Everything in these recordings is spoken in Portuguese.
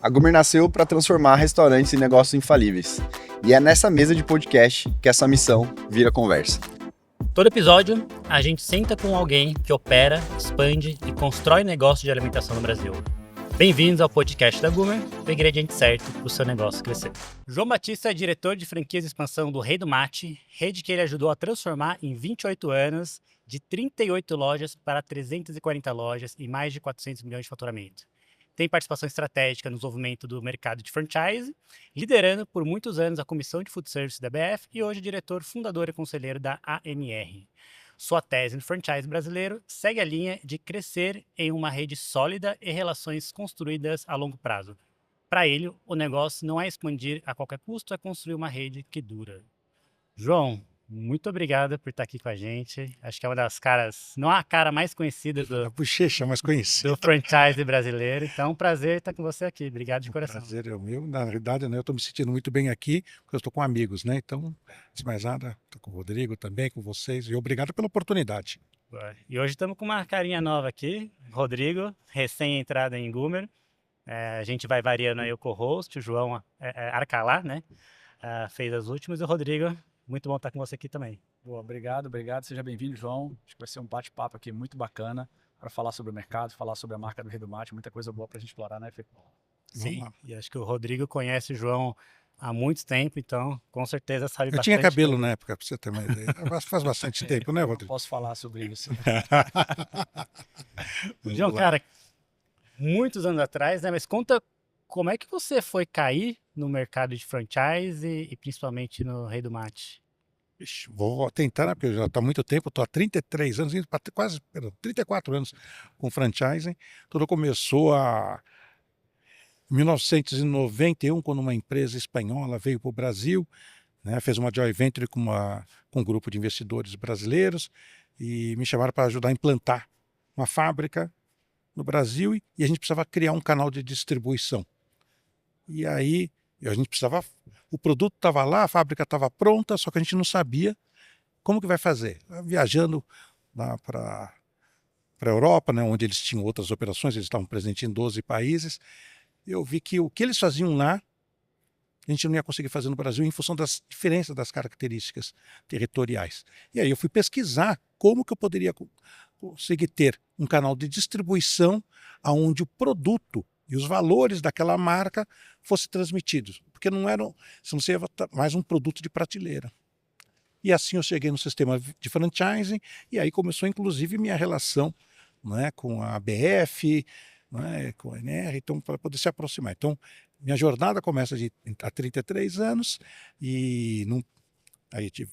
A Gumer nasceu para transformar restaurantes em negócios infalíveis. E é nessa mesa de podcast que essa missão vira conversa. Todo episódio, a gente senta com alguém que opera, expande e constrói negócio de alimentação no Brasil. Bem-vindos ao podcast da Gumer, o ingrediente certo para o seu negócio crescer. João Batista é diretor de franquias e expansão do Rei do Mate, rede que ele ajudou a transformar em 28 anos, de 38 lojas para 340 lojas e mais de 400 milhões de faturamento. Tem participação estratégica no desenvolvimento do mercado de franchise, liderando por muitos anos a Comissão de Food Service da BF e hoje diretor, fundador e conselheiro da AMR. Sua tese no franchise brasileiro segue a linha de crescer em uma rede sólida e relações construídas a longo prazo. Para ele, o negócio não é expandir a qualquer custo, é construir uma rede que dura. João, muito obrigado por estar aqui com a gente. Acho que é uma das caras, não a cara mais conhecida A bochecha mais conhecida do franchise brasileiro. Então, prazer estar com você aqui. Obrigado de O coração. prazer é o meu. Na realidade, né, eu estou me sentindo muito bem aqui, porque eu estou com amigos, né? Então, antes de mais nada, estou com o Rodrigo também, com vocês, e obrigado pela oportunidade. E hoje estamos com uma carinha nova aqui, Rodrigo, recém-entrada em Gumer. A gente vai variando aí o co-host, o João Arcalá, né? Fez as últimas, e o Rodrigo, muito bom estar com você aqui também. Boa, obrigado. Seja bem-vindo, João. Acho que vai ser um bate-papo aqui muito bacana para falar sobre o mercado, falar sobre a marca do Rei do Mate, muita coisa boa para a gente explorar, né, Fê? Sim, e acho que o Rodrigo conhece o João há muito tempo, então com certeza sabe bastante. Eu tinha cabelo na época, para você ter uma ideia. Faz bastante tempo, né, Rodrigo? Posso falar sobre isso. João, cara, muitos anos atrás, né? Mas conta como é que você foi cair no mercado de franchise e principalmente no Rei do Mate. Ixi, vou tentar, né, porque já está há muito tempo, estou há 33 anos, quase 34 anos com franchising. Tudo começou em 1991, quando uma empresa espanhola veio para o Brasil, né, fez uma joint venture com um grupo de investidores brasileiros e me chamaram para ajudar a implantar uma fábrica no Brasil e a gente precisava criar um canal de distribuição. E aí a gente precisava, o produto estava lá, a fábrica estava pronta, só que a gente não sabia como que vai fazer. Viajando lá para a Europa, né, onde eles tinham outras operações, eles estavam presentes em 12 países, eu vi que o que eles faziam lá, a gente não ia conseguir fazer no Brasil em função das diferenças das características territoriais. E aí eu fui pesquisar como que eu poderia conseguir ter um canal de distribuição onde o produto e os valores daquela marca fossem transmitidos. Porque não seria mais um produto de prateleira. E assim eu cheguei no sistema de franchising e aí começou inclusive minha relação, né, com a BF, né, com a NR, então, para poder se aproximar. Então, minha jornada começa há 33 anos e aí tive,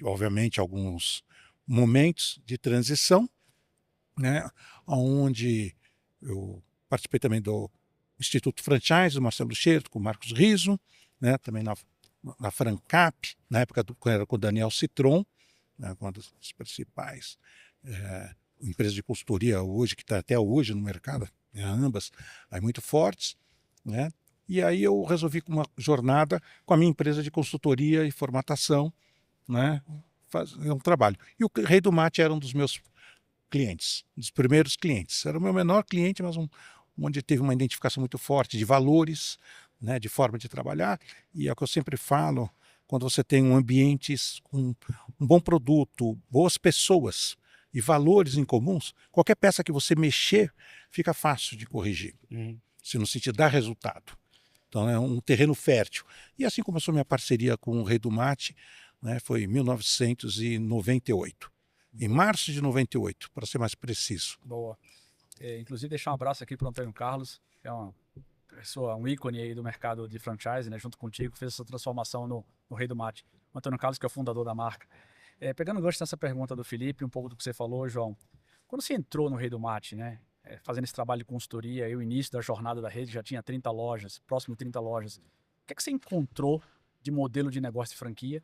obviamente, alguns momentos de transição, né, onde eu participei também do Instituto Franchise, do Marcelo Scherto, com o Marcos Riso, né, também na Francap, na época era com o Daniel Citron, né, uma das principais empresas de consultoria hoje, que está até hoje no mercado, ambas aí muito fortes, né? E aí eu resolvi uma jornada com a minha empresa de consultoria e formatação, né, fazer um trabalho. E o Rei do Mate era um dos meus clientes, um dos primeiros clientes. Era o meu menor cliente, mas onde teve uma identificação muito forte de valores, né, de forma de trabalhar. E é o que eu sempre falo, quando você tem um ambiente com um bom produto, boas pessoas e valores em comuns, qualquer peça que você mexer fica fácil de corrigir, se no sentido dar resultado. Então é um terreno fértil. E assim começou minha parceria com o Rei do Mate, né, foi em 1998. Em março de 98, para ser mais preciso. Boa. Inclusive deixar um abraço aqui para o Antônio Carlos, que é uma pessoa, um ícone aí do mercado de franchise, né, junto contigo, fez essa transformação no Rei do Mate. O Antônio Carlos, que é o fundador da marca. Pegando o gancho nessa pergunta do Felipe, um pouco do que você falou, João, quando você entrou no Rei do Mate, né, fazendo esse trabalho de consultoria, aí o início da jornada da rede já tinha 30 lojas, próximo de 30 lojas, o que é que você encontrou de modelo de negócio de franquia?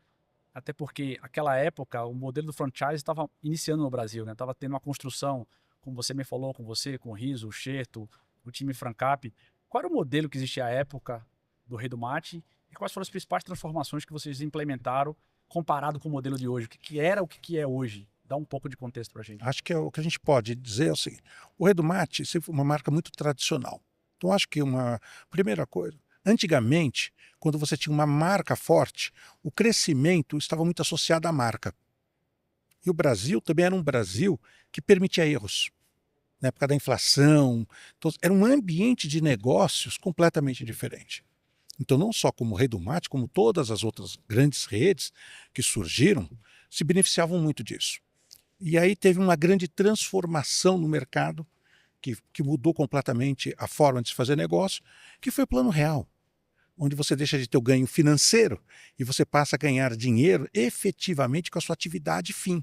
Até porque, naquela época, o modelo do franchise estava iniciando no Brasil, né? Estava tendo uma construção, como você me falou, com o Riso, o Scherto, o time Francap. Qual era o modelo que existia à época do Rei do Mate e quais foram as principais transformações que vocês implementaram comparado com o modelo de hoje? O que era, o que é hoje? Dá um pouco de contexto para a gente. Acho que o que a gente pode dizer é o seguinte: o Rei do Mate sempre foi uma marca muito tradicional, Então, acho que uma primeira coisa, antigamente, quando você tinha uma marca forte, o crescimento estava muito associado à marca. E o Brasil também era um Brasil que permitia erros. Na época da inflação, então, era um ambiente de negócios completamente diferente. Então, não só como o Rei do Mate, como todas as outras grandes redes que surgiram, se beneficiavam muito disso. E aí teve uma grande transformação no mercado, que mudou completamente a forma de se fazer negócio, que foi o Plano Real, onde você deixa de ter o ganho financeiro e você passa a ganhar dinheiro efetivamente com a sua atividade fim.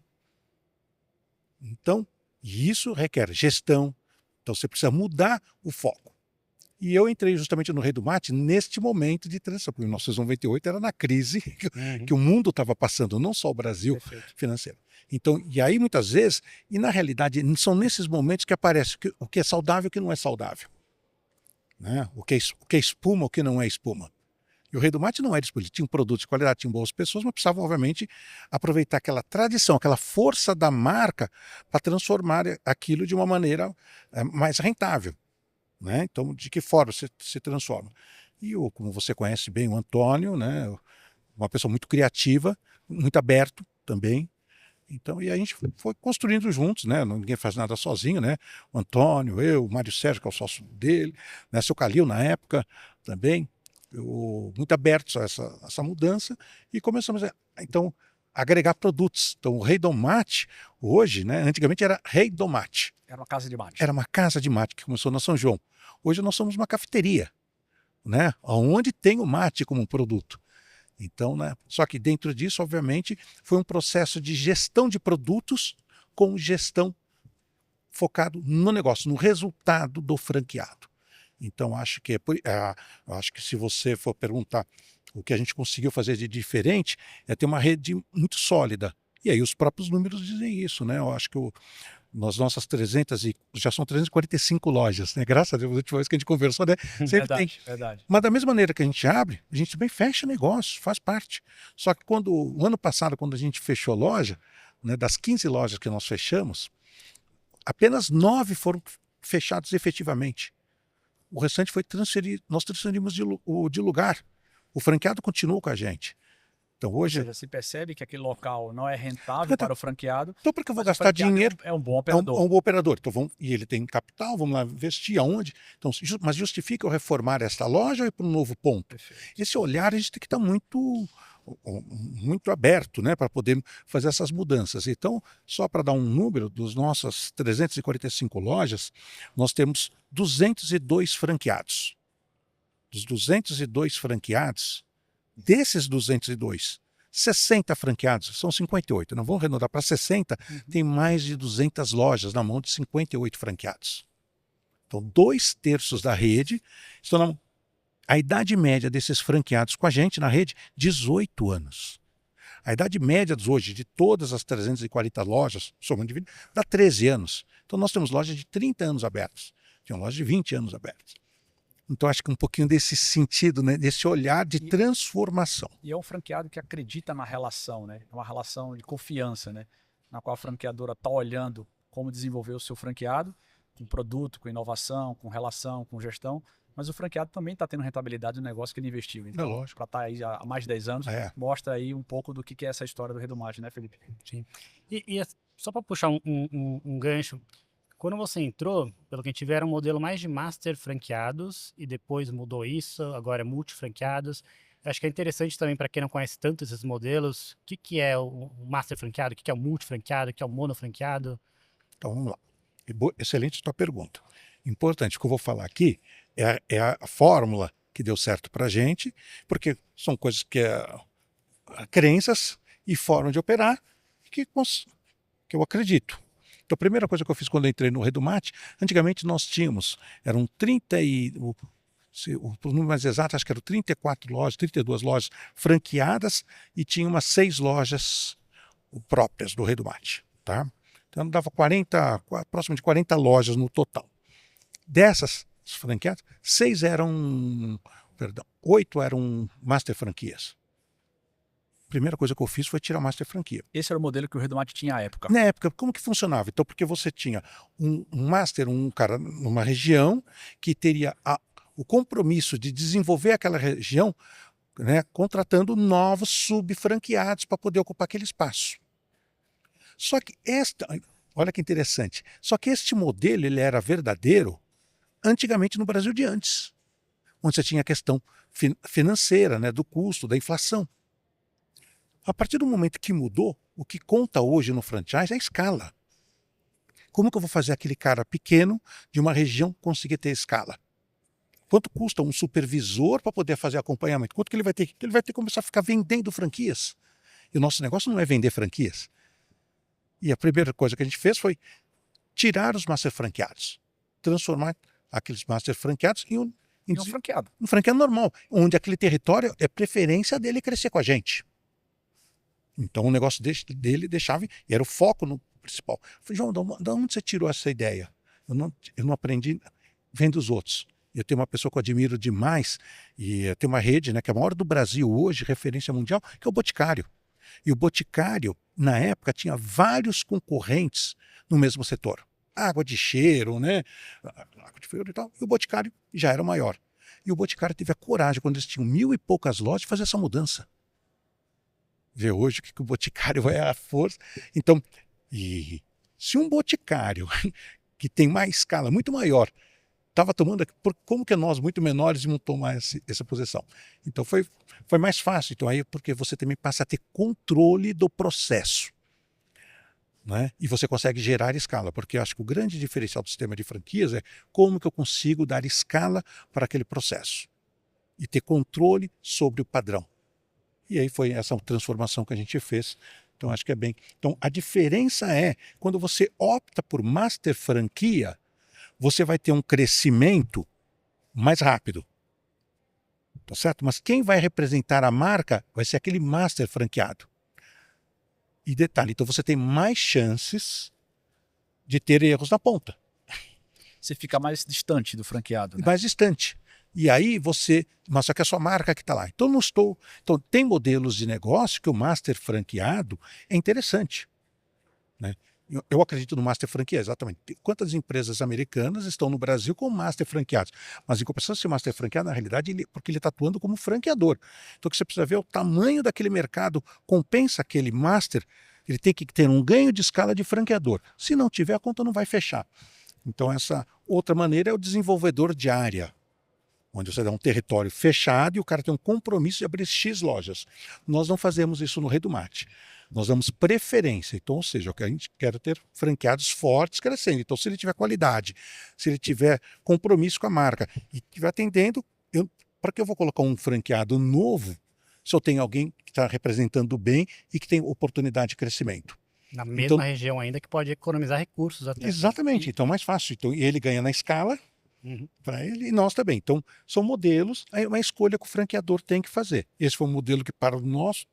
Então, isso requer gestão, então você precisa mudar o foco. E eu entrei justamente no Rei do Mate neste momento de transição, porque em 1998 era na crise que o mundo estava passando, não só o Brasil financeiro. Então, e aí muitas vezes, e na realidade, são nesses momentos que aparece o que é saudável e o que não é saudável. Né? O que é espuma, o que não é espuma. E o Rei do Mate não era disponível. Tinha um produto de qualidade, tinha boas pessoas, mas precisava, obviamente, aproveitar aquela tradição, aquela força da marca para transformar aquilo de uma maneira mais rentável. Né? Então, de que forma se transforma? E, como você conhece bem o Antônio, né? Uma pessoa muito criativa, muito aberto também. Então, e a gente foi construindo juntos, né? Ninguém faz nada sozinho, né? O Antônio, eu, o Mário Sérgio, que é o sócio dele, né? Seu Calil na época também, muito abertos a essa mudança, e começamos a agregar produtos. Então, o Rei do Mate, hoje, né? Antigamente era Rei do Mate. Era uma casa de mate. Era uma casa de mate que começou na São João. Hoje nós somos uma cafeteria, né? Onde tem o mate como produto. Então, né? Só que dentro disso, obviamente, foi um processo de gestão de produtos com gestão focado no negócio, no resultado do franqueado. Então, acho que se você for perguntar o que a gente conseguiu fazer de diferente, é ter uma rede muito sólida. E aí os próprios números dizem isso, né? Eu acho que nas nossas já são 345 lojas, né? Graças a Deus, a última vez que a gente conversou, né? Sempre tem. Verdade. Mas da mesma maneira que a gente abre, a gente também fecha negócio, faz parte. Só que o ano passado, quando a gente fechou loja, né, das 15 lojas que nós fechamos, apenas 9 foram fechados efetivamente. O restante foi transferido, nós transferimos de lugar. O franqueado continuou com a gente. Então hoje... Ou seja, se percebe que aquele local não é rentável para o franqueado. Então por que eu vou gastar dinheiro? É um bom operador. É um bom operador. Então, e ele tem capital, vamos lá investir aonde? Então, mas justifica eu reformar esta loja ou ir para um novo ponto? Perfeito. Esse olhar a gente tem que estar muito aberto, né, para poder fazer essas mudanças. Então, só para dar um número, dos nossas 345 lojas, nós temos 202 franqueados. Dos 202 franqueados, desses 202, 60 franqueados, são 58, não vamos arredondar para 60, tem mais de 200 lojas na mão de 58 franqueados. Então, 2/3 da rede estão na mão. A idade média desses franqueados com a gente na rede, 18 anos. A idade média hoje de todas as 340 lojas, somando dividido, dá 13 anos. Então nós temos lojas de 30 anos abertas, tem lojas de 20 anos abertas. Então acho que um pouquinho desse sentido, né, desse olhar de transformação. E é um franqueado que acredita na relação, né? É uma relação de confiança, né? Na qual a franqueadora está olhando como desenvolver o seu franqueado, com produto, com inovação, com relação, com gestão. Mas o franqueado também está tendo rentabilidade do negócio que ele investiu. Então, lógico. Para estar aí há mais de 10 anos, mostra aí um pouco do que é essa história do Rei do Mate, né, Felipe? Sim. E só para puxar um gancho, quando você entrou, pelo que a gente vê, era um modelo mais de master franqueados e depois mudou isso, agora é multi-franqueados. Acho que é interessante também para quem não conhece tanto esses modelos, o que é o master franqueado, o que é o multi-franqueado, o que é o mono-franqueado? Então vamos lá. Excelente sua pergunta. Importante, o que eu vou falar aqui é a fórmula que deu certo para a gente, porque são coisas que crenças e forma de operar que eu acredito. Então a primeira coisa que eu fiz quando eu entrei no Rei do Mate, antigamente nós tínhamos, eram 30 o número mais exato, acho que eram 34 lojas, 32 lojas franqueadas e tinha umas 6 lojas próprias do Rei do Mate, tá? Então dava próximo de 40 lojas no total. Dessas franqueadas, 8 eram master franquias. primeira coisa que eu fiz foi tirar a Master Franquia. Esse era o modelo que o Rei do Mate tinha à época. Na época, como que funcionava? Então, porque você tinha um Master, um cara numa região que teria o compromisso de desenvolver aquela região, né, contratando novos subfranqueados para poder ocupar aquele espaço. Só que olha que interessante, só que este modelo ele era verdadeiro antigamente no Brasil de antes, onde você tinha a questão financeira, né, do custo, da inflação. A partir do momento que mudou, o que conta hoje no franchise é a escala. Como que eu vou fazer aquele cara pequeno de uma região conseguir ter escala? Quanto custa um supervisor para poder fazer acompanhamento? Quanto que ele vai ter? Ele vai ter que começar a ficar vendendo franquias. E o nosso negócio não é vender franquias. E a primeira coisa que a gente fez foi tirar os master franqueados, transformar aqueles master franqueados em um franqueado. Um franqueado normal, onde aquele território é preferência dele crescer com a gente. Então o negócio dele deixava, e era o foco no principal. Eu falei, João, de onde você tirou essa ideia? Eu não aprendi vendo os outros. Eu tenho uma pessoa que eu admiro demais, e tem uma rede, né, que é a maior do Brasil hoje, referência mundial, que é o Boticário. E o Boticário, na época, tinha vários concorrentes no mesmo setor. Água de cheiro, né? Água de feiro e tal. E o Boticário já era o maior. E o Boticário teve a coragem, quando eles tinham 1.000 e poucas lojas, de fazer essa mudança. Vê hoje o que o Boticário é a força. Então, e se um Boticário que tem mais escala, muito maior, estava tomando, como que nós, muito menores, vamos tomar essa posição? Então foi mais fácil. Então aí, porque você também passa a ter controle do processo, né? E você consegue gerar escala, porque eu acho que o grande diferencial do sistema de franquias é como que eu consigo dar escala para aquele processo e ter controle sobre o padrão. E aí foi essa transformação que a gente fez. Então acho que é bem. Então a diferença é quando você opta por master franquia, você vai ter um crescimento mais rápido. Tá certo? Mas quem vai representar a marca vai ser aquele master franqueado. E detalhe, então você tem mais chances de ter erros na ponta. Você fica mais distante do franqueado, né? Mais distante. E aí mas só que é a sua marca que está lá. Então Então tem modelos de negócio que o master franqueado é interessante, né? Eu acredito no master franquia, exatamente. Quantas empresas americanas estão no Brasil com master franqueados? Mas em compensação, esse master franqueado, na realidade, porque ele está atuando como franqueador. Então o que você precisa ver é o tamanho daquele mercado, compensa aquele master, ele tem que ter um ganho de escala de franqueador. Se não tiver, a conta não vai fechar. Então essa outra maneira é o desenvolvedor de área, onde você dá um território fechado e o cara tem um compromisso de abrir X lojas. Nós não fazemos isso no Rei do Mate. Nós damos preferência. Então, ou seja, a gente quer ter franqueados fortes crescendo. Então, se ele tiver qualidade, se ele tiver compromisso com a marca e estiver atendendo, para que eu vou colocar um franqueado novo se eu tenho alguém que está representando bem e que tem oportunidade de crescimento? Na mesma região ainda, que pode economizar recursos até. Exatamente. Então, mais fácil. Então, e ele ganha na escala, para ele e nós também. Então, são modelos, aí uma escolha que o franqueador tem que fazer. Esse foi um modelo que, para o nosso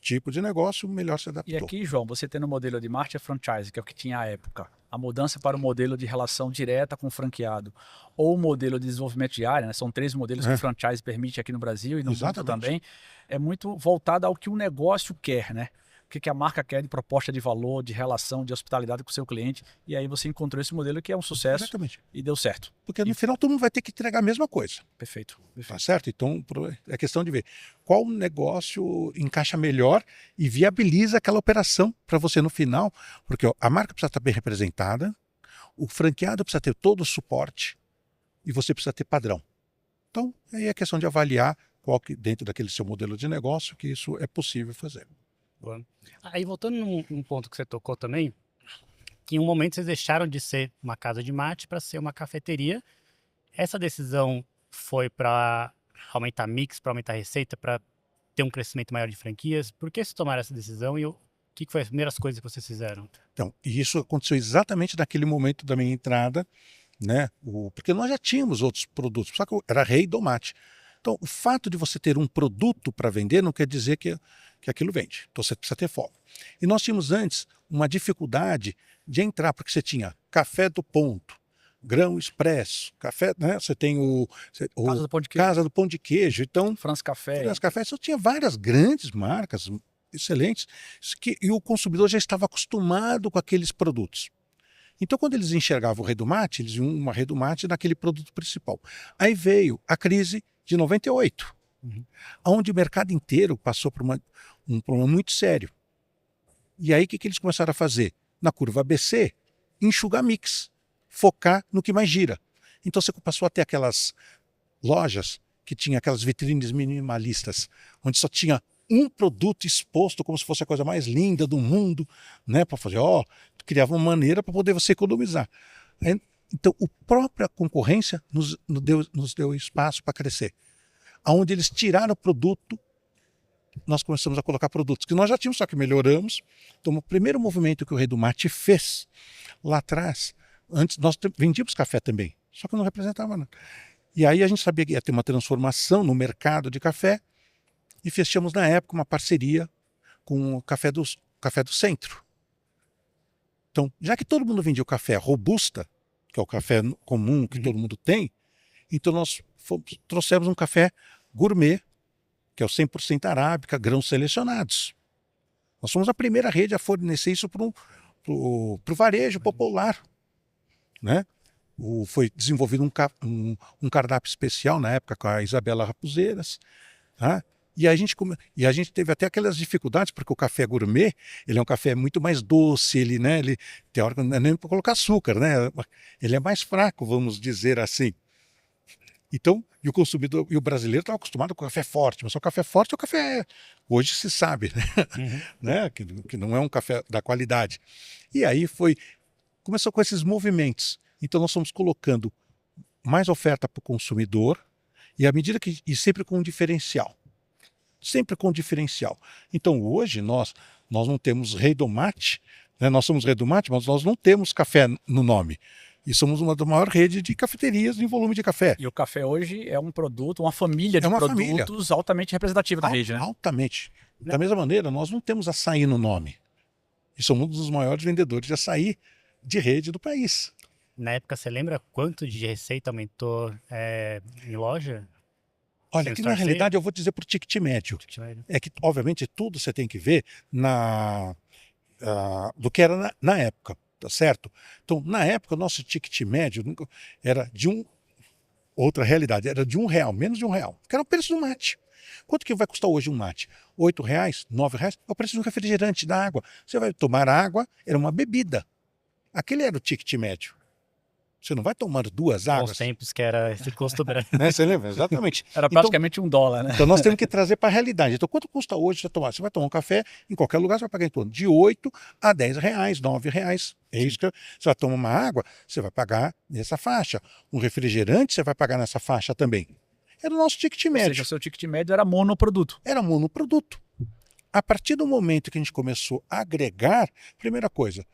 tipo de negócio, melhor se adaptou. E aqui, João, você tendo o modelo de Master Franchise, que é o que tinha à época, a mudança para o modelo de relação direta com o franqueado, ou o modelo de desenvolvimento de área, né? São 3 modelos que o franchise permite aqui no Brasil e no mundo também, é muito voltado ao que o negócio quer, né? O que a marca quer de proposta de valor, de relação, de hospitalidade com o seu cliente. E aí você encontrou esse modelo que é um sucesso. Exatamente. E deu certo. Porque no final todo mundo vai ter que entregar a mesma coisa. Perfeito. Tá certo? Então é questão de ver qual negócio encaixa melhor e viabiliza aquela operação para você no final. Porque a marca precisa estar bem representada, o franqueado precisa ter todo o suporte e você precisa ter padrão. Então aí é questão de avaliar qual que dentro daquele seu modelo de negócio que isso é possível fazer. Aí voltando num ponto que você tocou também, que em um momento vocês deixaram de ser uma casa de mate para ser uma cafeteria. Essa decisão foi para aumentar mix, para aumentar receita, para ter um crescimento maior de franquias? Por que vocês tomaram essa decisão e o que foi as primeiras coisas que vocês fizeram? Então, e isso aconteceu exatamente naquele momento da minha entrada, né? Porque nós já tínhamos outros produtos, só que era Rei do Mate. Então, o fato de você ter um produto para vender não quer dizer que aquilo vende. Então, você precisa ter foco. E nós tínhamos antes uma dificuldade de entrar, porque você tinha café do ponto, Grão Expresso, café, né? Você tem o Casa do Pão de Queijo, Casa do Pão de Queijo. Então, France Café. France Café só tinha várias grandes marcas excelentes e o consumidor já estava acostumado com aqueles produtos. Então, quando eles enxergavam o Redomate, eles viam uma Redomate naquele produto principal. Aí veio a crise de 98, onde o mercado inteiro passou por um problema muito sério. E aí, o que eles começaram a fazer? Na curva ABC, enxugar mix, focar no que mais gira. Então, você passou a ter aquelas lojas que tinha aquelas vitrines minimalistas, onde só tinha um produto exposto como se fosse a coisa mais linda do mundo, né, para fazer, criava uma maneira para poder você economizar. Então, a própria concorrência nos deu espaço para crescer. Aonde eles tiraram o produto, nós começamos a colocar produtos que nós já tínhamos, só que melhoramos. Então, o primeiro movimento que o Redomate fez lá atrás, antes nós vendíamos café também, só que não representava nada. E aí a gente sabia que ia ter uma transformação no mercado de café, e fechamos na época uma parceria com o Café do Centro. Então, já que todo mundo vendia o café Robusta, que é o café comum que todo mundo tem, então nós trouxemos um café gourmet, que é o 100% arábica, grãos selecionados. Nós fomos a primeira rede a fornecer isso para o varejo popular, né? Foi desenvolvido um cardápio especial na época com a Isabela Raposeiras, tá? E a gente teve até aquelas dificuldades, porque o café gourmet, ele é um café muito mais doce, ele teoricamente, não é nem para colocar açúcar, né? Ele é mais fraco, vamos dizer assim. Então, e o consumidor, e o brasileiro estava acostumado com café forte, mas o café forte é o café, hoje se sabe, né? Que não é um café da qualidade. E aí começou com esses movimentos. Então nós fomos colocando mais oferta para o consumidor, e sempre com um diferencial. Sempre com diferencial. Então hoje nós não temos Redomate, né? Nós somos Redomate, mas nós não temos café no nome. E somos uma da maior rede de cafeterias em volume de café. E o café hoje é um produto, uma família de produtos altamente representativa da rede, né? Altamente. Da mesma maneira, nós não temos açaí no nome. E somos um dos maiores vendedores de açaí de rede do país. Na época, você lembra quanto de receita aumentou em loja? Olha, aqui na realidade eu vou dizer por ticket médio. É que, obviamente, tudo você tem que ver do que era na época, tá certo? Então, na época, o nosso ticket médio era outra realidade, era de R$1, menos de R$1, que era o preço do mate. Quanto que vai custar hoje um mate? R$8, R$9? É o preço do refrigerante, da água. Você vai tomar água, era uma bebida. Aquele era o ticket médio. Você não vai tomando duas águas. Aos tempos que era esse custo branco. Né? Você lembra? Exatamente. Era praticamente $1, né? Então nós temos que trazer para a realidade. Então quanto custa hoje você tomar? Você vai tomar um café, em qualquer lugar você vai pagar em torno de R$8 a R$10, R$9. É isso que você vai tomar uma água, você vai pagar nessa faixa. Um refrigerante você vai pagar nessa faixa também. Era o nosso ticket médio. Ou seja, o seu ticket médio era monoproduto. Era monoproduto. A partir do momento que a gente começou a agregar, primeira coisa,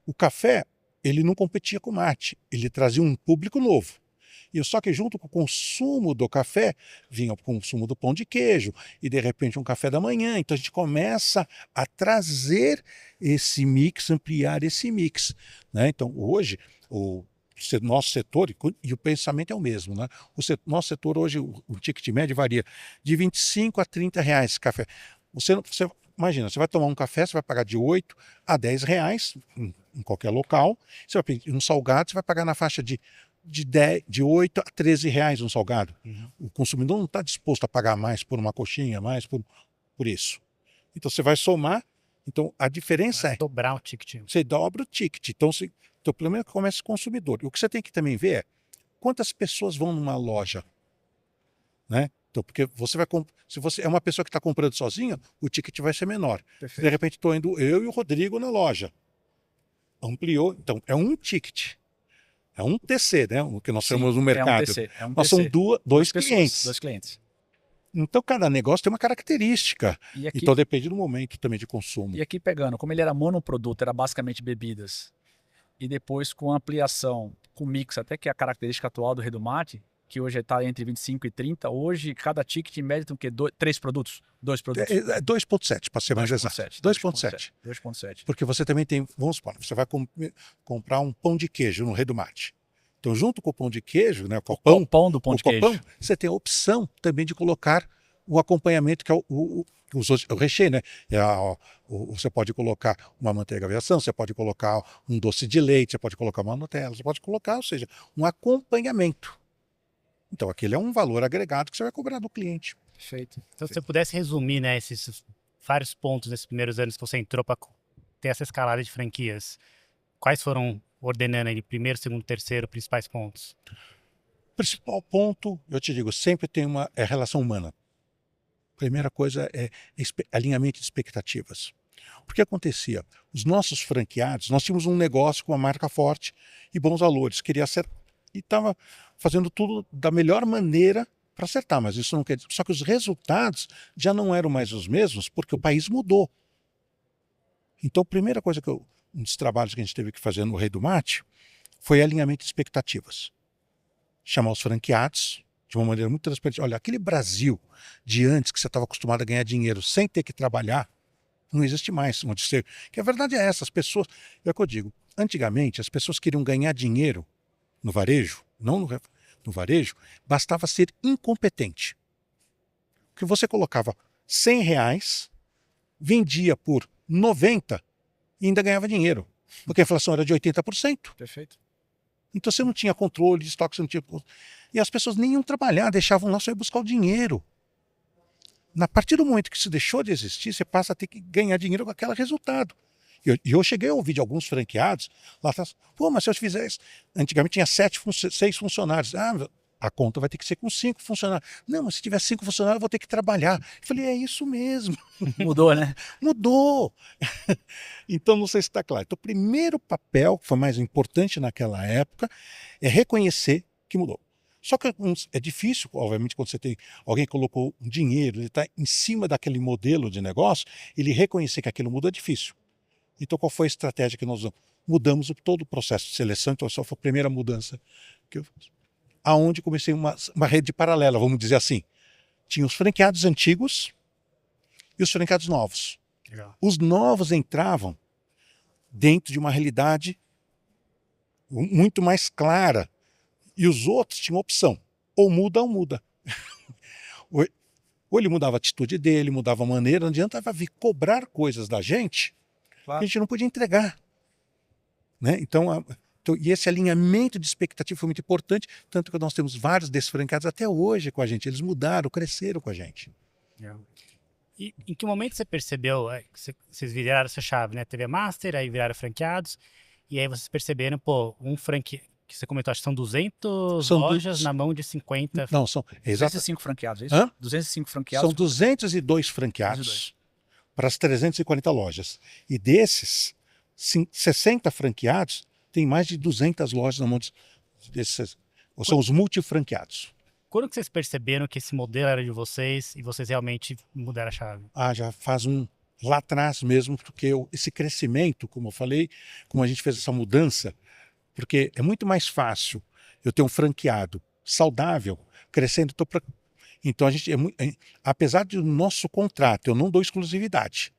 o café, ele não competia com o mate, ele trazia um público novo. E só que junto com o consumo do café, vinha o consumo do pão de queijo, e de repente um café da manhã. Então a gente começa a trazer esse mix, ampliar esse mix, né? Então hoje, o nosso setor, e o pensamento é o mesmo, né? Nosso setor hoje, o ticket médio varia de R$25 a R$30 esse café. Você imagina, você vai tomar um café, você vai pagar de R$8 a R$10 em qualquer local. Você vai pedir um salgado, você vai pagar na faixa de R$8 a R$13 um salgado. O consumidor não está disposto a pagar mais por uma coxinha, mais por isso. Então você vai somar. Então a diferença é dobrar o ticket. Você dobra o ticket. Então o problema é que começa o consumidor. E o que você tem que também ver é quantas pessoas vão numa loja, né? Então, porque se você é uma pessoa que está comprando sozinha, o ticket vai ser menor. Perfeito. De repente estou indo eu e o Rodrigo na loja. Ampliou, então é um ticket. É um TC, né? O que nós chamamos no mercado. Nós somos dois clientes. Dois clientes. Então cada negócio tem uma característica. Então depende do momento também de consumo. E aqui pegando, como ele era monoproduto, era basicamente bebidas. E depois com ampliação, com mix, até que é a característica atual do Redomate, que hoje está entre 25 e 30, hoje cada ticket em média tem o quê? 3 produtos? 2 produtos? 2,7 para ser mais exato. 2,7. Porque você também tem, vamos supor, você vai comprar um pão de queijo no Redomate. Então, junto com o pão de queijo, né, com O pão do pão de queijo. você tem a opção também de colocar o acompanhamento, que é o recheio, né? Você pode colocar uma manteiga aviação, você pode colocar um doce de leite, você pode colocar uma Nutella, você pode colocar, ou seja, um acompanhamento. Então, aquele é um valor agregado que você vai cobrar do cliente. Perfeito. Então, se você pudesse resumir, né, esses vários pontos nesses primeiros anos que você entrou para ter essa escalada de franquias, quais foram, ordenando aí, primeiro, segundo, terceiro, principais pontos? O principal ponto, eu te digo, sempre tem é relação humana. Primeira coisa é alinhamento de expectativas. O que acontecia? Os nossos franqueados, nós tínhamos um negócio com uma marca forte e bons valores, queria acertar, e estava fazendo tudo da melhor maneira para acertar, mas isso não quer dizer. Só que os resultados já não eram mais os mesmos, porque o país mudou. Então, a primeira coisa um dos trabalhos que a gente teve que fazer no Rei do Mate foi alinhamento de expectativas. Chamar os franqueados de uma maneira muito transparente. Olha, aquele Brasil de antes que você estava acostumado a ganhar dinheiro sem ter que trabalhar, não existe mais. Que a verdade é essa, as pessoas, é o que eu digo, antigamente as pessoas queriam ganhar dinheiro no varejo, não no varejo, bastava ser incompetente. Que você colocava R$ 100, vendia por 90 e ainda ganhava dinheiro, porque a inflação era de 80%. Perfeito. Então você não tinha controle de estoque, você não tinha... E as pessoas nem iam trabalhar, deixavam lá só ir buscar o dinheiro. A partir do momento que isso deixou de existir, você passa a ter que ganhar dinheiro com aquele resultado. E eu cheguei a ouvir de alguns franqueados lá atrás, pô, mas se eu fizesse... Antigamente tinha 6 funcionários. A conta vai ter que ser com 5 funcionários. Não, mas se tiver 5 funcionários, eu vou ter que trabalhar. Eu falei, é isso mesmo. Mudou, né? Mudou. Então, não sei se está claro. Então, o primeiro papel, que foi mais importante naquela época, é reconhecer que mudou. Só que é difícil, obviamente, quando você tem alguém que colocou um dinheiro, ele está em cima daquele modelo de negócio, ele reconhecer que aquilo mudou é difícil. Então, qual foi a estratégia que nós usamos? Mudamos todo o processo de seleção, então essa foi a primeira mudança que eu fiz. Aonde comecei uma rede paralela, vamos dizer assim. Tinha os franqueados antigos e os franqueados novos. Legal. Os novos entravam dentro de uma realidade muito mais clara. E os outros tinham opção. Ou muda ou muda. Ou ele mudava a atitude dele, mudava a maneira, não adiantava vir cobrar coisas da gente Claro. que a gente não podia entregar. Né? Então, e esse alinhamento de expectativa foi muito importante, tanto que nós temos vários desses franqueados até hoje com a gente. Eles mudaram, cresceram com a gente. E em que momento você percebeu que vocês viraram essa chave, né? TV Master, aí viraram franqueados, e aí vocês perceberam, pô, que você comentou, acho que são 200 São lojas na mão de 50. Não, são 205 franqueados, é isso? Hã? 205 franqueados. São 202 franqueados para as 340 lojas. E desses, 60 franqueados têm mais de 200 lojas na mão desses. Ou são os multifranqueados. Quando que vocês perceberam que esse modelo era de vocês e vocês realmente mudaram a chave? Já faz lá atrás mesmo, porque esse crescimento, como eu falei, como a gente fez essa mudança, porque é muito mais fácil eu ter um franqueado saudável, crescendo. Então, a gente apesar do nosso contrato, eu não dou exclusividade.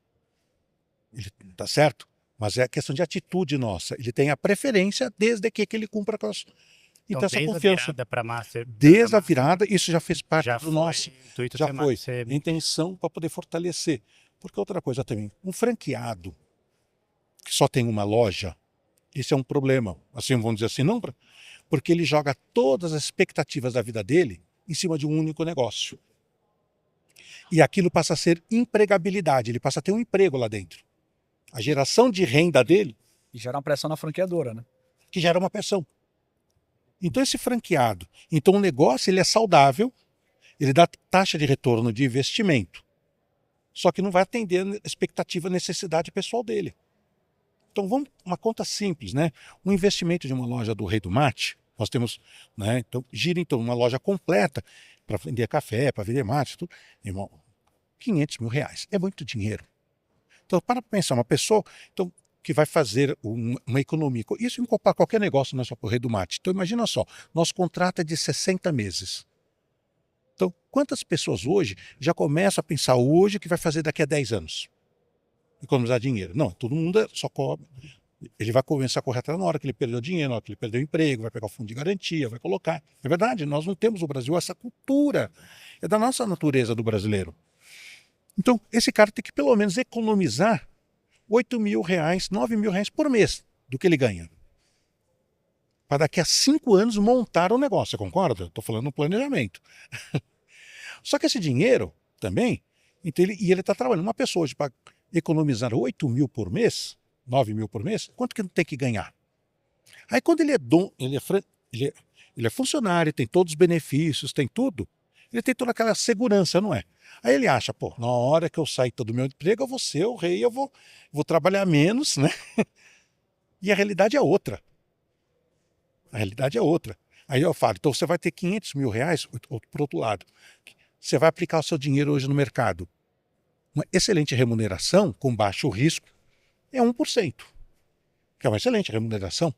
Tá certo? Mas é questão de atitude nossa. Ele tem a preferência desde que ele cumpra com as... Então, essa desde confiança. a virada para Master. Desde a virada, isso já fez parte Já do foi, nosso. o intuito Já foi. ser- Intenção para poder fortalecer. Porque outra coisa também, um franqueado que só tem uma loja, isso é um problema. Assim, vamos dizer assim, não, porque ele joga todas as expectativas da vida dele em cima de um único negócio. E aquilo passa a ser empregabilidade, ele passa a ter um emprego lá dentro. A geração de renda dele, E gera uma pressão na franqueadora, né? que gera uma pressão. Então esse franqueado, então o negócio ele é saudável, ele dá taxa de retorno de investimento, só que não vai atender a expectativa, a necessidade pessoal dele. Então vamos uma conta simples, né? Um investimento de uma loja do Rei do Mate, nós temos, né? Então gira então uma loja completa para vender café, para vender mate, tudo, irmão, R$500 mil. É muito dinheiro. Então para pensar, uma pessoa que vai fazer uma economia, isso em qualquer negócio, não é só para o Rei do Mate. Então imagina só, nosso contrato é de 60 meses. Então quantas pessoas hoje já começam a pensar hoje o que vai fazer daqui a 10 anos? Economizar dinheiro. Não, todo mundo só cobra. Ele vai começar a correr atrás na hora que ele perdeu dinheiro, na hora que ele perdeu o emprego, vai pegar o fundo de garantia, vai colocar. É verdade, nós não temos no Brasil essa cultura. É da nossa natureza do brasileiro. Então, esse cara tem que pelo menos economizar R$8.000, R$9.000 por mês do que ele ganha. Para daqui a 5 anos montar um negócio, você concorda? Estou falando no planejamento. Só que esse dinheiro também, então ele está trabalhando. Uma pessoa hoje para economizar 8.000 por mês, 9.000 por mês, quanto que ele tem que ganhar? Aí quando ele é funcionário, tem todos os benefícios, tem tudo, ele tem toda aquela segurança, não é? Aí ele acha, pô, na hora que eu sair do meu emprego, eu vou ser o rei, eu vou trabalhar menos, né? E a realidade é outra. A realidade é outra. Aí eu falo, então você vai ter R$500.000, por outro lado. Você vai aplicar o seu dinheiro hoje no mercado. Uma excelente remuneração, com baixo risco, é 1%. Que é uma excelente remuneração.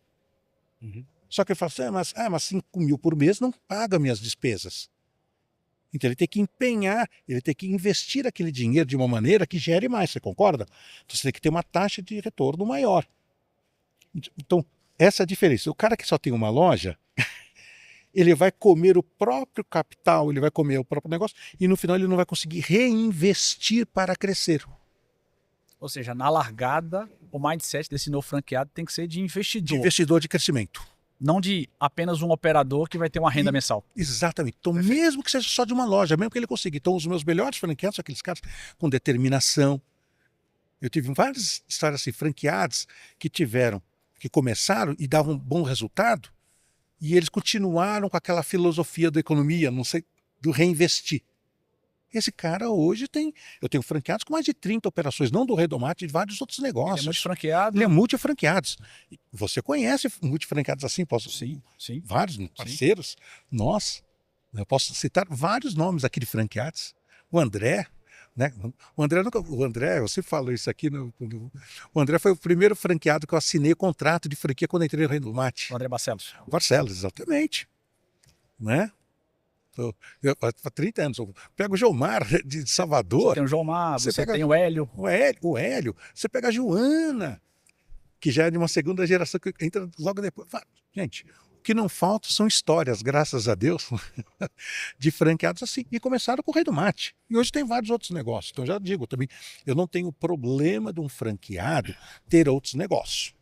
Uhum. Só que ele fala assim, mas 5.000 por mês não paga minhas despesas. Então ele tem que empenhar, ele tem que investir aquele dinheiro de uma maneira que gere mais, você concorda? Então você tem que ter uma taxa de retorno maior. Então, essa é a diferença. O cara que só tem uma loja, ele vai comer o próprio capital, ele vai comer o próprio negócio, e no final ele não vai conseguir reinvestir para crescer. Ou seja, na largada, o mindset desse novo franqueado tem que ser de investidor. De investidor de crescimento. Não de apenas um operador que vai ter uma renda mensal. Exatamente. Então, mesmo que seja só de uma loja, mesmo que ele consiga. Então, os meus melhores franqueados são aqueles caras com determinação. Eu tive várias histórias assim, franqueados que começaram e davam um bom resultado, e eles continuaram com aquela filosofia da economia, não sei, do reinvestir. Esse cara hoje eu tenho franqueados com mais de 30 operações, não do Redomate, de vários outros negócios. Ele é multifranqueado. Ele é multifranqueados. Você conhece multifranqueados assim? Sim. Vários parceiros. Nós, eu posso citar vários nomes aqui de franqueados. O André, né? O André, eu sempre falo isso aqui. O André foi o primeiro franqueado que eu assinei o contrato de franquia quando entrei no Redomate. O André Barcelos. Barcelos, exatamente. Né? Há 30 anos. Pega o Gilmar de Salvador. Você tem o Gilmar, você tem o Hélio. O Hélio. Você pega a Joana, que já é de uma segunda geração, que entra logo depois. Gente, o que não falta são histórias, graças a Deus, de franqueados assim. E começaram com o Redomate. E hoje tem vários outros negócios. Então, já digo também, eu não tenho problema de um franqueado ter outros negócios.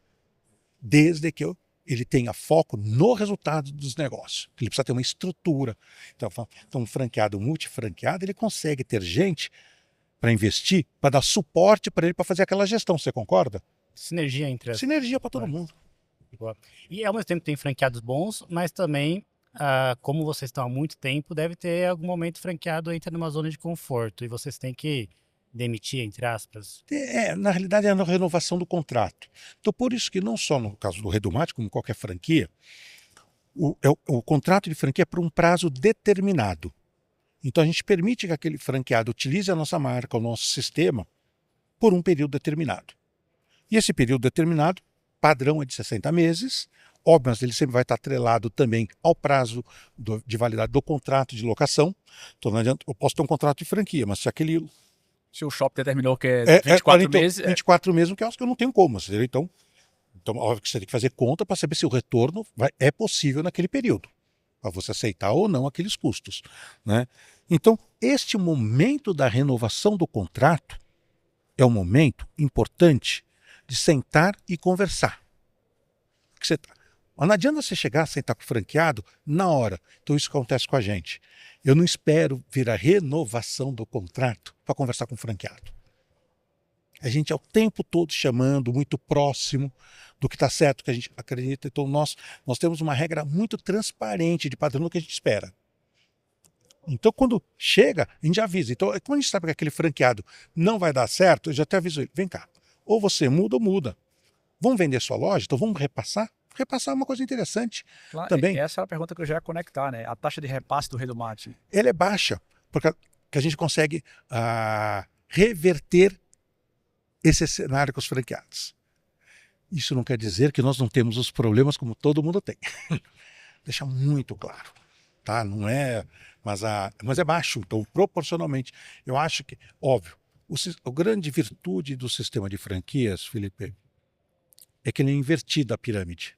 Desde que ele tenha foco no resultado dos negócios. Ele precisa ter uma estrutura. Então um franqueado, multifranqueado, ele consegue ter gente para investir, para dar suporte para ele, para fazer aquela gestão. Você concorda? Sinergia entre as... Sinergia para todo mundo. E ao mesmo tempo tem franqueados bons, mas também, como vocês estão há muito tempo, deve ter algum momento franqueado entra numa zona de conforto e vocês têm que demitir, entre aspas. Na realidade é a renovação do contrato. Então por isso que não só no caso do Redomate, como qualquer franquia, o contrato de franquia é por um prazo determinado. Então a gente permite que aquele franqueado utilize a nossa marca, o nosso sistema, por um período determinado. E esse período determinado, padrão é de 60 meses, óbvio, mas ele sempre vai estar atrelado também ao prazo de validade do contrato de locação. Então não adianta, eu posso ter um contrato de franquia, mas se o shopping determinou que é 24 meses... 24 meses, que eu acho que eu não tenho como. Então, óbvio que você tem que fazer conta para saber se o retorno é possível naquele período, para você aceitar ou não aqueles custos. Né? Então, este momento da renovação do contrato é um momento importante de sentar e conversar. Não adianta você chegar, sentar com o franqueado na hora. Então isso acontece com a gente. Eu não espero vir a renovação do contrato para conversar com o franqueado. A gente é o tempo todo chamando, muito próximo do que está certo, que a gente acredita. Então nós temos uma regra muito transparente de padrão do que a gente espera. Então quando chega, a gente já avisa. Então quando a gente sabe que aquele franqueado não vai dar certo, eu já até aviso ele, vem cá, ou você muda ou muda. Vamos vender sua loja? Então vamos repassar? Repassar é uma coisa interessante também. Essa é a pergunta que eu já ia conectar, né? A taxa de repasse do Redomate. Ela é baixa, porque a gente consegue reverter esse cenário com os franqueados. Isso não quer dizer que nós não temos os problemas como todo mundo tem. Deixa muito claro. Tá? Não é, mas é baixo, então proporcionalmente. Eu acho que, óbvio, a grande virtude do sistema de franquias, Felipe, é que ele é invertido a pirâmide.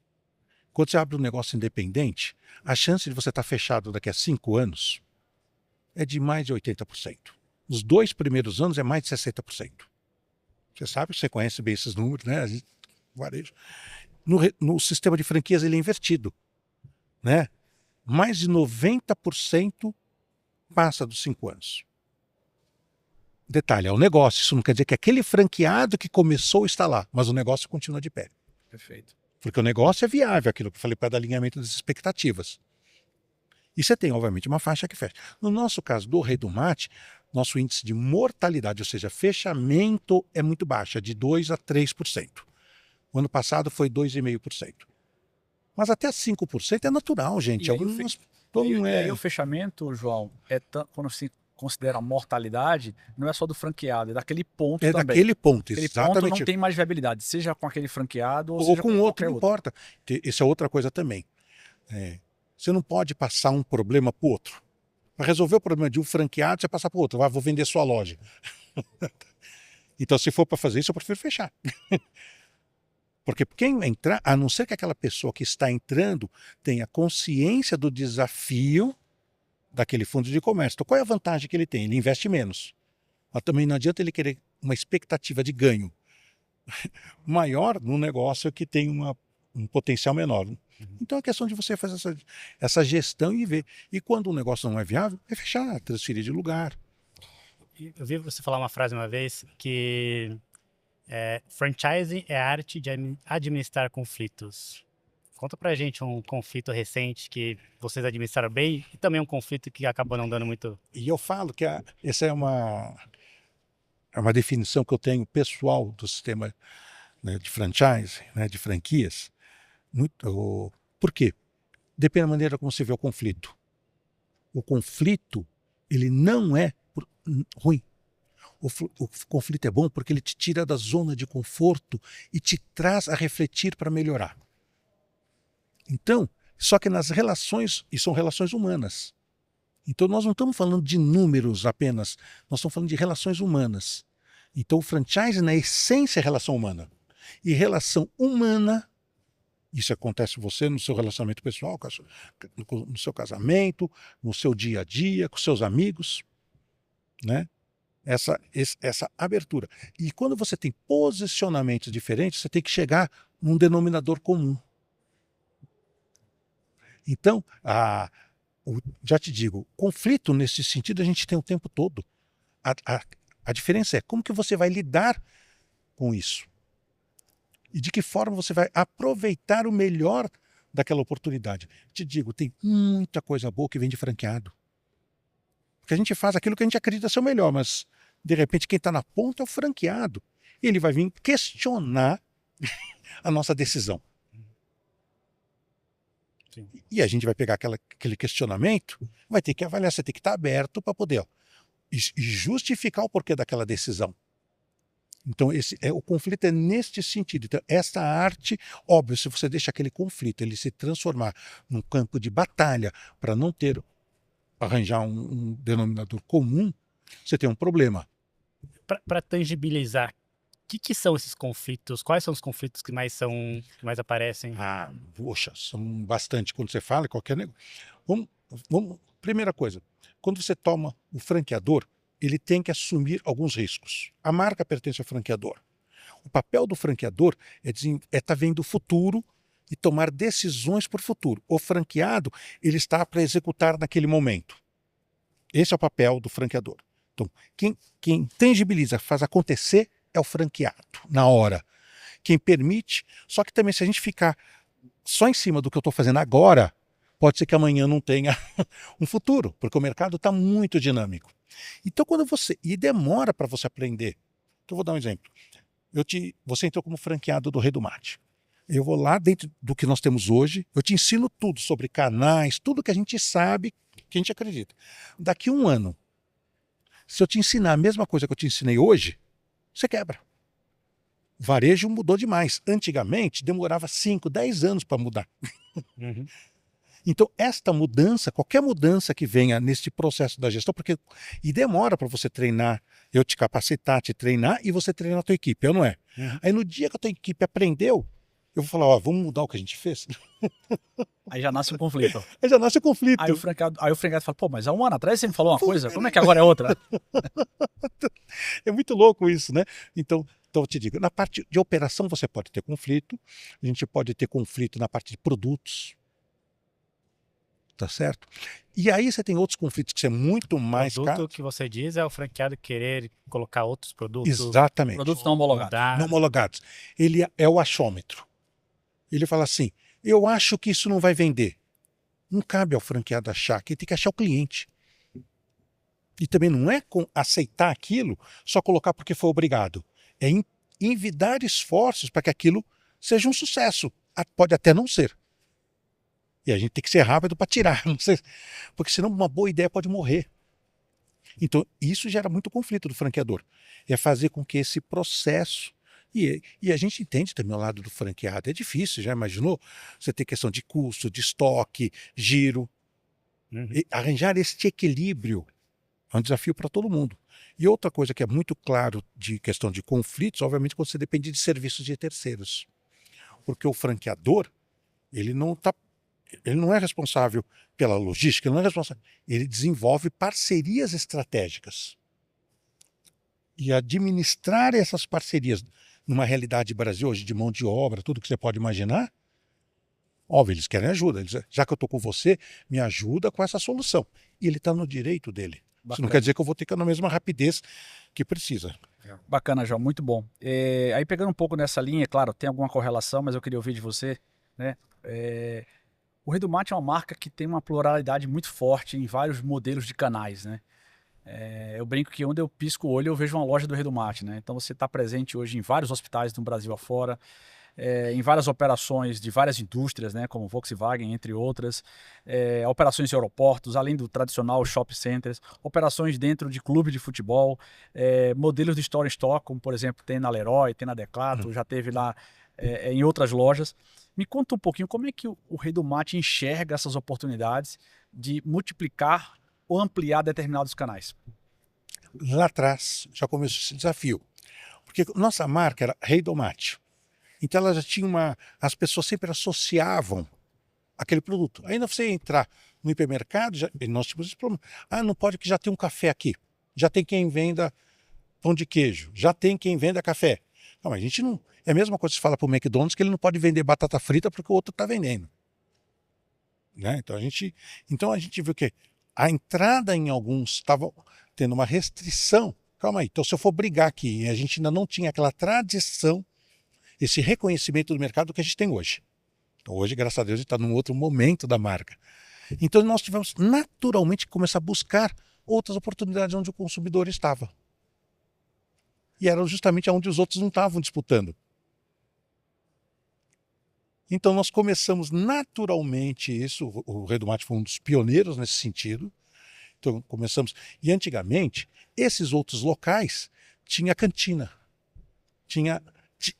Quando você abre um negócio independente, a chance de você estar fechado daqui a 5 anos é de mais de 80%. Nos 2 primeiros anos é mais de 60%. Você sabe, você conhece bem esses números, né? Varejo. No sistema de franquias ele é invertido, né? Mais de 90% passa dos 5 anos. Detalhe, é um negócio. Isso não quer dizer que aquele franqueado que começou está lá, mas o negócio continua de pé. Perfeito. Porque o negócio é viável, aquilo que eu falei, para dar alinhamento das expectativas. E você tem, obviamente, uma faixa que fecha. No nosso caso do Rei do Mate, nosso índice de mortalidade, ou seja, fechamento, é muito baixo, é de 2% a 3%. O ano passado foi 2,5%. Mas até 5% é natural, gente. E aí, Não aí o fechamento, João, quando se considera a mortalidade, não é só do franqueado, é daquele ponto é também. daquele ponto, Aquele exatamente. ponto não tem mais viabilidade, seja com aquele franqueado ou Ou seja com outro, qualquer não importa. Isso é outra coisa também. Você não pode passar um problema para o outro. Para resolver o problema de um franqueado, você passa para o outro. Vou vender sua loja. Então, se for para fazer isso, eu prefiro fechar. Porque quem entrar, a não ser que aquela pessoa que está entrando tenha consciência do desafio daquele fundo de comércio. Então, qual é a vantagem que ele tem? Ele investe menos. Mas também não adianta ele querer uma expectativa de ganho maior num negócio que tem um potencial menor. Então é questão de você fazer essa gestão e ver. E quando um negócio não é viável, é fechar, transferir de lugar. Eu vi você falar uma frase uma vez que franchising é a arte de administrar conflitos. Conta pra gente um conflito recente que vocês administraram bem e também um conflito que acabou não dando muito. E eu falo que essa é uma definição que eu tenho pessoal do sistema, né, de franchise, né, de franquias. Por quê? Depende da maneira como você vê o conflito. O conflito, ele não é ruim. O conflito é bom porque ele te tira da zona de conforto e te traz a refletir para melhorar. Então, só que nas relações, e são relações humanas. Então nós não estamos falando de números apenas, nós estamos falando de relações humanas. Então o franchise na essência é relação humana. E relação humana, isso acontece você no seu relacionamento pessoal, no seu casamento, no seu dia a dia, com seus amigos, né? Essa abertura. E quando você tem posicionamentos diferentes, você tem que chegar num denominador comum. Então, já te digo, conflito nesse sentido a gente tem o tempo todo. A diferença é como que você vai lidar com isso. E de que forma você vai aproveitar o melhor daquela oportunidade. Te digo, tem muita coisa boa que vem de franqueado. Porque a gente faz aquilo que a gente acredita ser o melhor, mas de repente quem está na ponta é o franqueado. Ele vai vir questionar a nossa decisão. Sim. E a gente vai pegar aquele questionamento, vai ter que avaliar, você tem que estar aberto para poder e justificar o porquê daquela decisão. Então o conflito é neste sentido. Então, essa arte, óbvio, se você deixa aquele conflito ele se transformar num campo de batalha para não arranjar um denominador comum, você tem um problema. Para tangibilizar, o que são esses conflitos? Quais são os conflitos que mais aparecem? Poxa, são bastante. Quando você fala qualquer negócio. Primeira coisa, quando você toma o franqueador, ele tem que assumir alguns riscos. A marca pertence ao franqueador. O papel do franqueador é estar vendo o futuro e tomar decisões por futuro. O franqueado, ele está para executar naquele momento. Esse é o papel do franqueador. Então, quem tangibiliza, faz acontecer, é o franqueado, na hora. Quem permite, só que também se a gente ficar só em cima do que eu estou fazendo agora, pode ser que amanhã não tenha um futuro, porque o mercado está muito dinâmico. Então, e demora para você aprender. Então, eu vou dar um exemplo. Você entrou como franqueado do Rei do Mate. Eu vou lá dentro do que nós temos hoje, eu te ensino tudo sobre canais, tudo que a gente sabe, que a gente acredita. Daqui a um ano, se eu te ensinar a mesma coisa que eu te ensinei hoje, você quebra. O varejo mudou demais. Antigamente, demorava 5, 10 anos para mudar. Uhum. Então, esta mudança, qualquer mudança que venha nesse processo da gestão, e demora para você treinar, eu te capacitar, te treinar e você treinar a tua equipe, não é? Uhum. Aí no dia que a tua equipe aprendeu, eu vou falar, ó, vamos mudar o que a gente fez? Aí já nasce um conflito. Aí já nasce o conflito. Aí o franqueado fala, pô, mas há um ano atrás você me falou uma coisa, como é que agora é outra? É muito louco isso, né? Então eu te digo, na parte de operação você pode ter conflito, a gente pode ter conflito na parte de produtos, tá certo? E aí você tem outros conflitos que são muito mais O produto caros. que você diz é o franqueado querer colocar outros produtos. Exatamente. Produtos não homologados. mudar. Não homologados. Ele é o achômetro. Ele fala assim, eu acho que isso não vai vender. Não cabe ao franqueado achar, que ele tem que achar o cliente. E também não é aceitar aquilo, só colocar porque foi obrigado. É envidar esforços para que aquilo seja um sucesso. Pode até não ser. E a gente tem que ser rápido para tirar, não sei, porque senão uma boa ideia pode morrer. Então isso gera muito conflito do franqueador. É fazer com que esse processo... E a gente entende também o lado do franqueado. É difícil, já imaginou? Você tem questão de custo, de estoque, giro. E arranjar este equilíbrio é um desafio para todo mundo. E outra coisa que é muito claro de questão de conflitos, obviamente, quando você depende de serviços de terceiros. Porque o franqueador, ele não é responsável pela logística, ele não é responsável. Ele desenvolve parcerias estratégicas. E administrar essas parcerias numa realidade Brasil hoje de mão de obra, tudo que você pode imaginar, óbvio, eles querem ajuda. Eles, já que eu estou com você, me ajuda com essa solução. E ele está no direito dele. Isso não quer dizer que eu vou ter que ir na mesma rapidez que precisa. Bacana, João, muito bom. Aí pegando um pouco nessa linha, claro, tem alguma correlação, mas eu queria ouvir de você, né? O Rei do Mate é uma marca que tem uma pluralidade muito forte em vários modelos de canais, né? Eu brinco que onde eu pisco o olho eu vejo uma loja do Rei do Mate, né? Então você está presente hoje em vários hospitais do Brasil afora, em várias operações de várias indústrias, né? Como Volkswagen, entre outras, operações em aeroportos, além do tradicional shopping centers, operações dentro de clube de futebol, modelos de store in stock, como por exemplo tem na Leroy, tem na Decathlon, já teve lá em outras lojas. Me conta um pouquinho como é que o Rei do Mate enxerga essas oportunidades de multiplicar ou ampliar determinados canais. Lá atrás já começou esse desafio. Porque nossa marca era Rei do Mate. Então ela já tinha as pessoas sempre associavam aquele produto. Ainda você entrar no hipermercado, nós tínhamos esse problema. Não pode que já tem um café aqui. Já tem quem venda pão de queijo. Já tem quem venda café. Não, mas a gente não... É a mesma coisa que você fala para o McDonald's que ele não pode vender batata frita porque o outro está vendendo. Né? Então a gente viu que a entrada em alguns estava tendo uma restrição. Calma aí, então se eu for brigar aqui, a gente ainda não tinha aquela tradição, esse reconhecimento do mercado que a gente tem hoje. Então hoje, graças a Deus, a gente está num outro momento da marca. Então nós tivemos naturalmente que começar a buscar outras oportunidades onde o consumidor estava. E era justamente onde os outros não estavam disputando. Então nós começamos naturalmente isso, o Rei do Mate foi um dos pioneiros nesse sentido. Então começamos, e antigamente esses outros locais tinha cantina,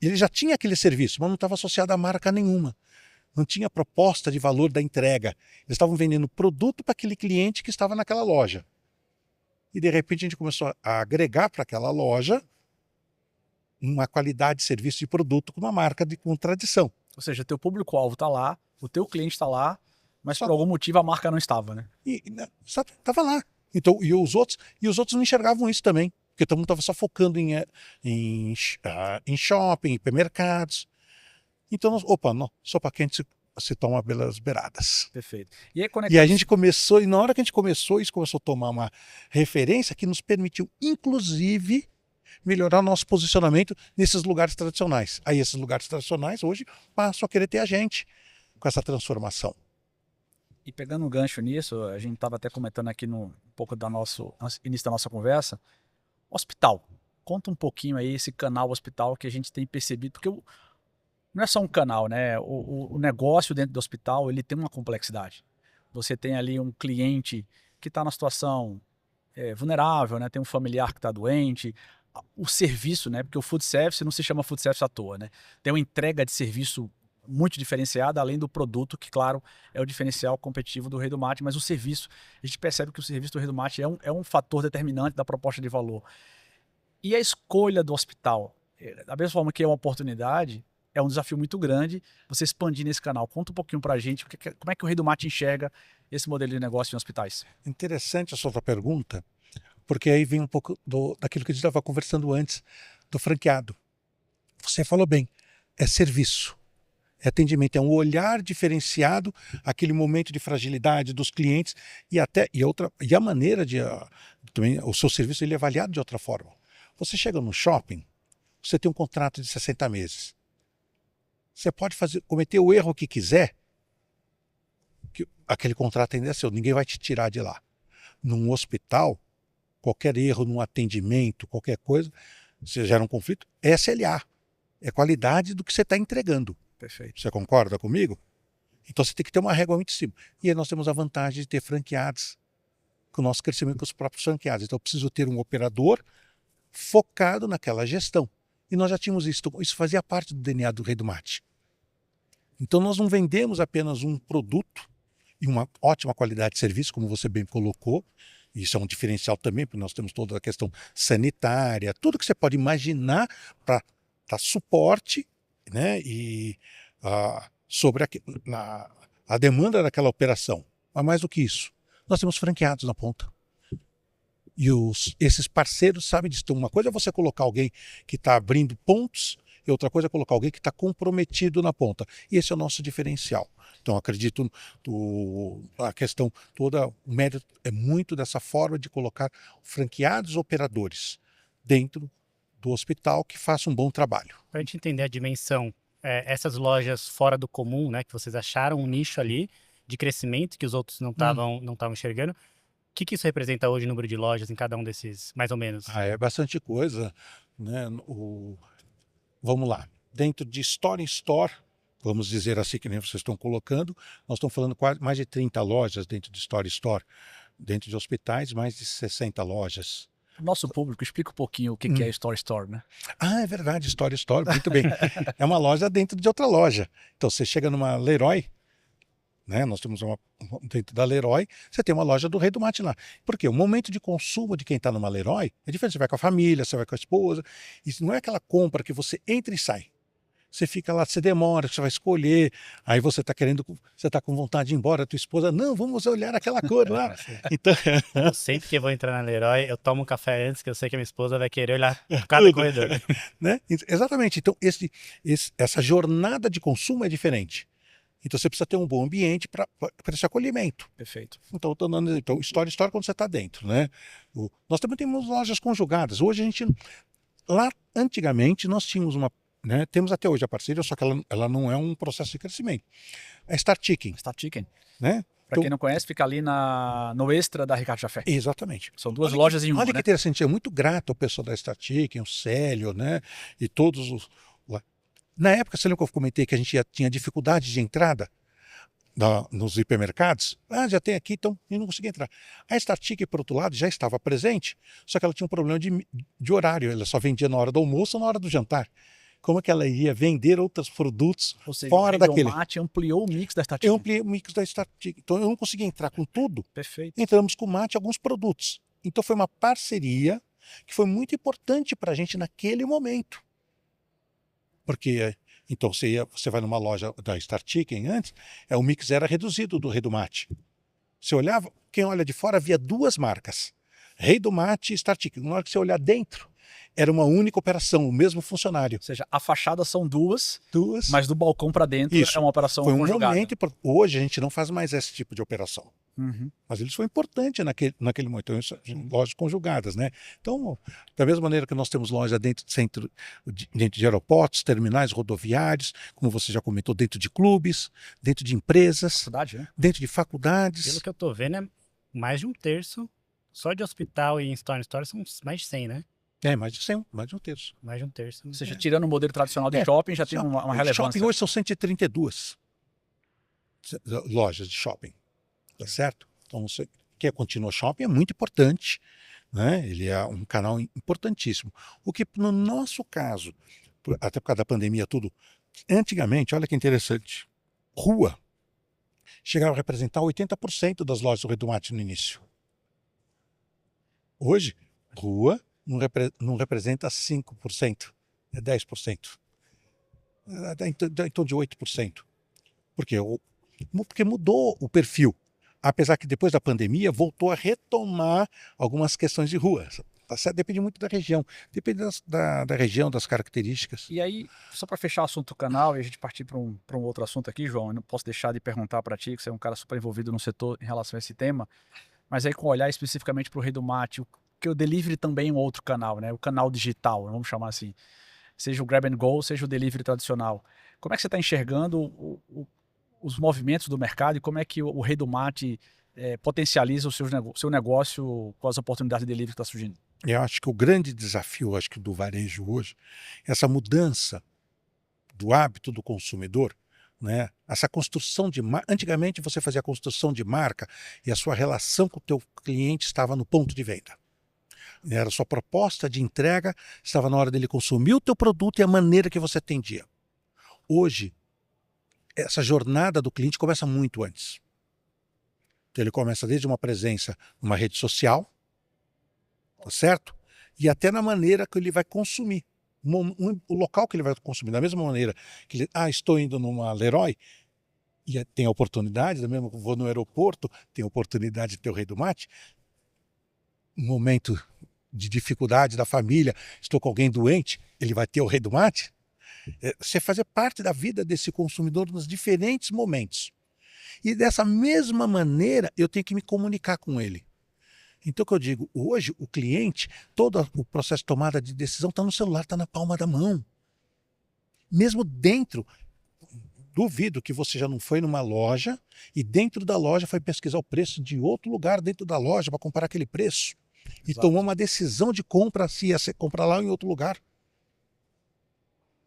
ele já tinha aquele serviço, mas não estava associado a marca nenhuma, não tinha proposta de valor da entrega, eles estavam vendendo produto para aquele cliente que estava naquela loja. E de repente a gente começou a agregar para aquela loja uma qualidade de serviço de produto com uma marca com tradição. Ou seja, teu público-alvo está lá, o teu cliente está lá, mas por algum motivo a marca não estava, né? Estava lá. Então, e os outros não enxergavam isso também, porque todo mundo estava só focando em shopping, em hipermercados. Então, sopa quente se toma pelas beiradas. Perfeito. E a gente começou, e na hora que a gente começou, isso começou a tomar uma referência que nos permitiu, inclusive, melhorar nosso posicionamento nesses lugares tradicionais. Aí esses lugares tradicionais hoje passam a querer ter a gente com essa transformação. E pegando um gancho nisso, a gente estava até comentando aqui um pouco início da nossa conversa, hospital. Conta um pouquinho aí esse canal hospital que a gente tem percebido, porque não é só um canal, né? O negócio dentro do hospital, ele tem uma complexidade. Você tem ali um cliente que está na situação vulnerável, né? Tem um familiar que está doente, o serviço, né? Porque o food service não se chama food service à toa, né? Tem uma entrega de serviço muito diferenciada, além do produto, que claro, é o diferencial competitivo do Rei do Mate, mas o serviço, a gente percebe que o serviço do Rei do Mate é um fator determinante da proposta de valor. E a escolha do hospital, da mesma forma que é uma oportunidade, é um desafio muito grande você expandir nesse canal. Conta um pouquinho pra gente como é que o Rei do Mate enxerga esse modelo de negócio em hospitais. Interessante a sua outra pergunta, porque aí vem um pouco daquilo que a gente estava conversando antes, do franqueado. Você falou bem, é serviço, é atendimento, é um olhar diferenciado, aquele momento de fragilidade dos clientes e a maneira também o seu serviço ele é avaliado de outra forma. Você chega no shopping, você tem um contrato de 60 meses. Você pode cometer o erro que quiser, que aquele contrato ainda é seu, ninguém vai te tirar de lá. Num hospital, qualquer erro num atendimento, qualquer coisa, você gera um conflito, é SLA, é qualidade do que você está entregando. Perfeito. Você concorda comigo? Então você tem que ter uma régua muito em cima. E aí nós temos a vantagem de ter franqueados, com o nosso crescimento com os próprios franqueados. Então eu preciso ter um operador focado naquela gestão. E nós já tínhamos isso. Isso fazia parte do DNA do Rei do Mate. Então nós não vendemos apenas um produto e uma ótima qualidade de serviço, como você bem colocou. Isso é um diferencial também, porque nós temos toda a questão sanitária, tudo que você pode imaginar para dar suporte, né, e sobre a demanda daquela operação. Mas mais do que isso, nós temos franqueados na ponta. E esses parceiros sabem disso. Então, uma coisa é você colocar alguém que está abrindo pontos e outra coisa é colocar alguém que está comprometido na ponta. E esse é o nosso diferencial. Então, acredito a questão toda, o mérito é muito dessa forma de colocar franqueados operadores dentro do hospital que façam um bom trabalho. Para a gente entender a dimensão, essas lojas fora do comum, né, que vocês acharam um nicho ali de crescimento que os outros não estavam enxergando, o que isso representa hoje, o número de lojas em cada um desses, mais ou menos? É bastante coisa, né? Vamos lá, dentro de Store in Store, vamos dizer assim, que nem vocês estão colocando, nós estamos falando quase mais de 30 lojas dentro de Store in Store, dentro de hospitais, mais de 60 lojas. Nosso público, explica um pouquinho o que é Store Store, né? É verdade, Store Store, muito bem. É uma loja dentro de outra loja. Então você chega numa Leroy, né? Nós temos dentro da Leroy, você tem uma loja do Rei do Mate lá. Por quê? O momento de consumo de quem está numa Leroy é diferente. Você vai com a família, você vai com a esposa. Isso não é aquela compra que você entra e sai. Você fica lá, você demora, você vai escolher, aí você está com vontade de ir embora, a tua esposa, não, vamos olhar aquela cor lá. Então, Eu sempre que vou entrar na Leroy, eu tomo um café antes, que eu sei que a minha esposa vai querer olhar cada corredor. Né? Exatamente. Então, essa jornada de consumo é diferente. Então, você precisa ter um bom ambiente para esse acolhimento. Perfeito. Então, história quando você está dentro. Né? Nós também temos lojas conjugadas. Hoje, lá, antigamente, nós tínhamos né, temos até hoje a parceria, só que ela não é um processo de crescimento. É Star Chicken. Star Chicken. Né? Para quem não conhece, fica ali no Extra da Ricardo Jafé. Exatamente. São duas lojas em uma. Olha que interessante, eu muito grato ao pessoal da Star Chicken, o Célio, né? E todos os. Na época, você lembra que eu comentei que a gente já tinha dificuldade de entrada nos hipermercados? Já tem aqui, então eu não conseguia entrar. A Star Chicken, por outro lado, já estava presente, só que ela tinha um problema de horário, ela só vendia na hora do almoço ou na hora do jantar. Como é que ela ia vender outros produtos fora daquele? O Mate ampliou o mix da Star Chicken. Eu ampliei o mix da Star Chicken. Então eu não conseguia entrar com tudo. Perfeito. Entramos com o Mate e alguns produtos. Então foi uma parceria que foi muito importante para a gente naquele momento. Porque então você vai numa loja da Star Chicken antes, o mix era reduzido do Rei do Mate. Você olhava, quem olha de fora via duas marcas, Rei do Mate e Star Chicken. Na hora que você olhar dentro, era uma única operação, o mesmo funcionário. Ou seja, a fachada são duas, mas do balcão para dentro Isso. é uma operação foi um conjugada. Momento, hoje a gente não faz mais esse tipo de operação. Mas eles foram importantes naquele momento, lojas conjugadas, né? Então, da mesma maneira que nós temos loja dentro de aeroportos, terminais rodoviários, como você já comentou, dentro de clubes, dentro de empresas, Faculdade, né? dentro de faculdades. Pelo que eu tô vendo, é mais de um terço. Só de hospital e em Store são mais de 100, né? Mais de 100, mais de um terço. Mais de um terço. Ou seja, tirando o modelo tradicional de shopping, já tem uma relevância. Shopping hoje são 132 lojas de shopping, tá certo? Então, você quer continuar shopping, é muito importante, né? Ele é um canal importantíssimo. O que, no nosso caso, até por causa da pandemia, tudo, antigamente, olha que interessante, rua chegava a representar 80% das lojas do Rei do Mate no início. Hoje, rua não representa 5%, é 10%. em torno de 8%. Por quê? Porque mudou o perfil. Apesar que depois da pandemia voltou a retomar algumas questões de rua. Tá certo? Depende muito da região. Depende da região, das características. E aí, só para fechar o assunto do canal e a gente partir para um outro assunto aqui, João, eu não posso deixar de perguntar para ti, que você é um cara super envolvido no setor em relação a esse tema, mas aí com olhar especificamente para o Rei do Mate, que o delivery também é um outro canal, né? O canal digital, vamos chamar assim. Seja o grab and go, seja o delivery tradicional. Como é que você está enxergando os movimentos do mercado e como é que o Rei do Mate potencializa o seu negócio com as oportunidades de delivery que está surgindo? Eu acho que o grande desafio, acho que do varejo hoje, é essa mudança do hábito do consumidor, né? Essa construção de marca. Antigamente você fazia a construção de marca e a sua relação com o teu cliente estava no ponto de venda. Era a sua proposta de entrega, estava na hora dele consumir o teu produto e a maneira que você atendia. Hoje, essa jornada do cliente começa muito antes. Então, ele começa desde uma presença numa rede social, tá certo? E até na maneira que ele vai consumir. O local que ele vai consumir. Da mesma maneira que ele, estou indo numa Leroy e tem a oportunidade, da mesma que vou no aeroporto, tem a oportunidade de ter o Rei do Mate. Um momento de dificuldade da família, estou com alguém doente, ele vai ter o Rei do Mate. Você fazer parte da vida desse consumidor nos diferentes momentos. E dessa mesma maneira eu tenho que me comunicar com ele. Então o que eu digo, hoje o cliente, todo o processo de tomada de decisão está no celular, está na palma da mão. Mesmo dentro, duvido que você já não foi numa loja e dentro da loja foi pesquisar o preço de outro lugar dentro da loja para comparar aquele preço. E Exato. tomou uma decisão de compra, se ia comprar lá ou em outro lugar.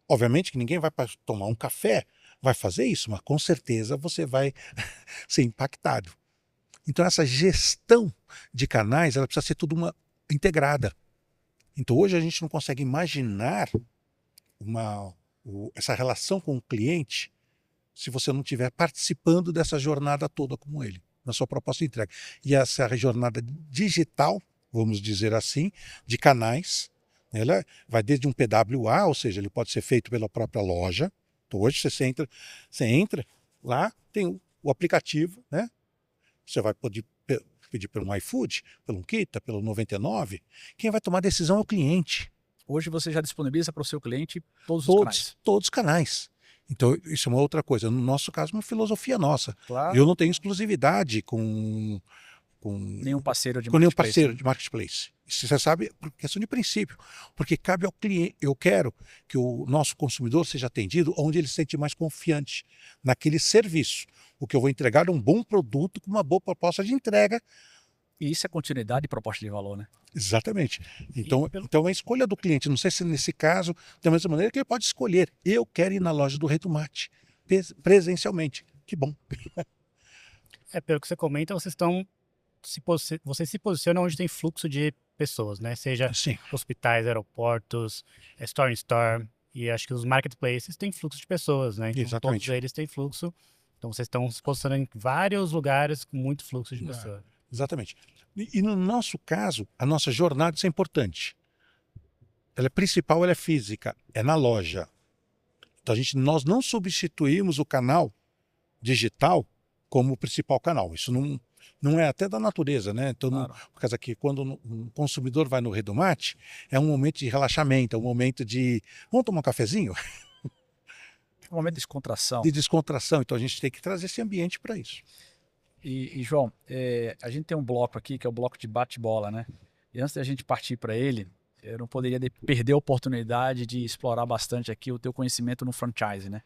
Obviamente que ninguém vai para tomar um café, vai fazer isso, mas com certeza você vai ser impactado. Então essa gestão de canais, ela precisa ser tudo uma integrada. Então hoje a gente não consegue imaginar essa relação com o cliente se você não estiver participando dessa jornada toda como ele, na sua proposta de entrega. E essa jornada digital, vamos dizer assim, de canais, ela vai desde um PWA, ou seja, ele pode ser feito pela própria loja. Então hoje você entra lá, tem o aplicativo, né? Você vai poder pedir pelo iFood, pelo Kita, pelo 99. Quem vai tomar a decisão é o cliente. Hoje você já disponibiliza para o seu cliente todos os canais. Todos os canais. Então isso é uma outra coisa. No nosso caso, uma filosofia nossa. Claro. Eu não tenho exclusividade com nenhum parceiro de com nenhum marketplace. parceiro de marketplace. Isso você sabe, por questão de princípio. Porque cabe ao cliente. Eu quero que o nosso consumidor seja atendido onde ele se sente mais confiante naquele serviço. O que eu vou entregar é um bom produto com uma boa proposta de entrega. E isso é continuidade e proposta de valor, né? Exatamente. Então é a escolha do cliente. Não sei se nesse caso, da mesma maneira que ele pode escolher. Eu quero ir na loja do Rei do Mate, presencialmente. Que bom. Pelo que você comenta, vocês se posicionam onde tem fluxo de pessoas, né? Seja Sim. hospitais, aeroportos, store in store, e acho que os marketplaces têm fluxo de pessoas, né? Então, Exatamente. todos eles têm fluxo. Então vocês estão se posicionando em vários lugares com muito fluxo de pessoas. Exatamente. E no nosso caso, a nossa jornada, isso é importante. Ela é principal, ela é física, é na loja. Então nós não substituímos o canal digital como o principal canal. Isso não é até da natureza, né? Então, Claro. por causa que quando um consumidor vai no Rei do Mate, é um momento de relaxamento, é um momento de... Vamos tomar um cafezinho? Um momento de descontração. De descontração. Então a gente tem que trazer esse ambiente para isso. E João, a gente tem um bloco aqui que é o bloco de bate-bola, né? E antes da gente partir para ele, eu não poderia perder a oportunidade de explorar bastante aqui o teu conhecimento no franchise, né?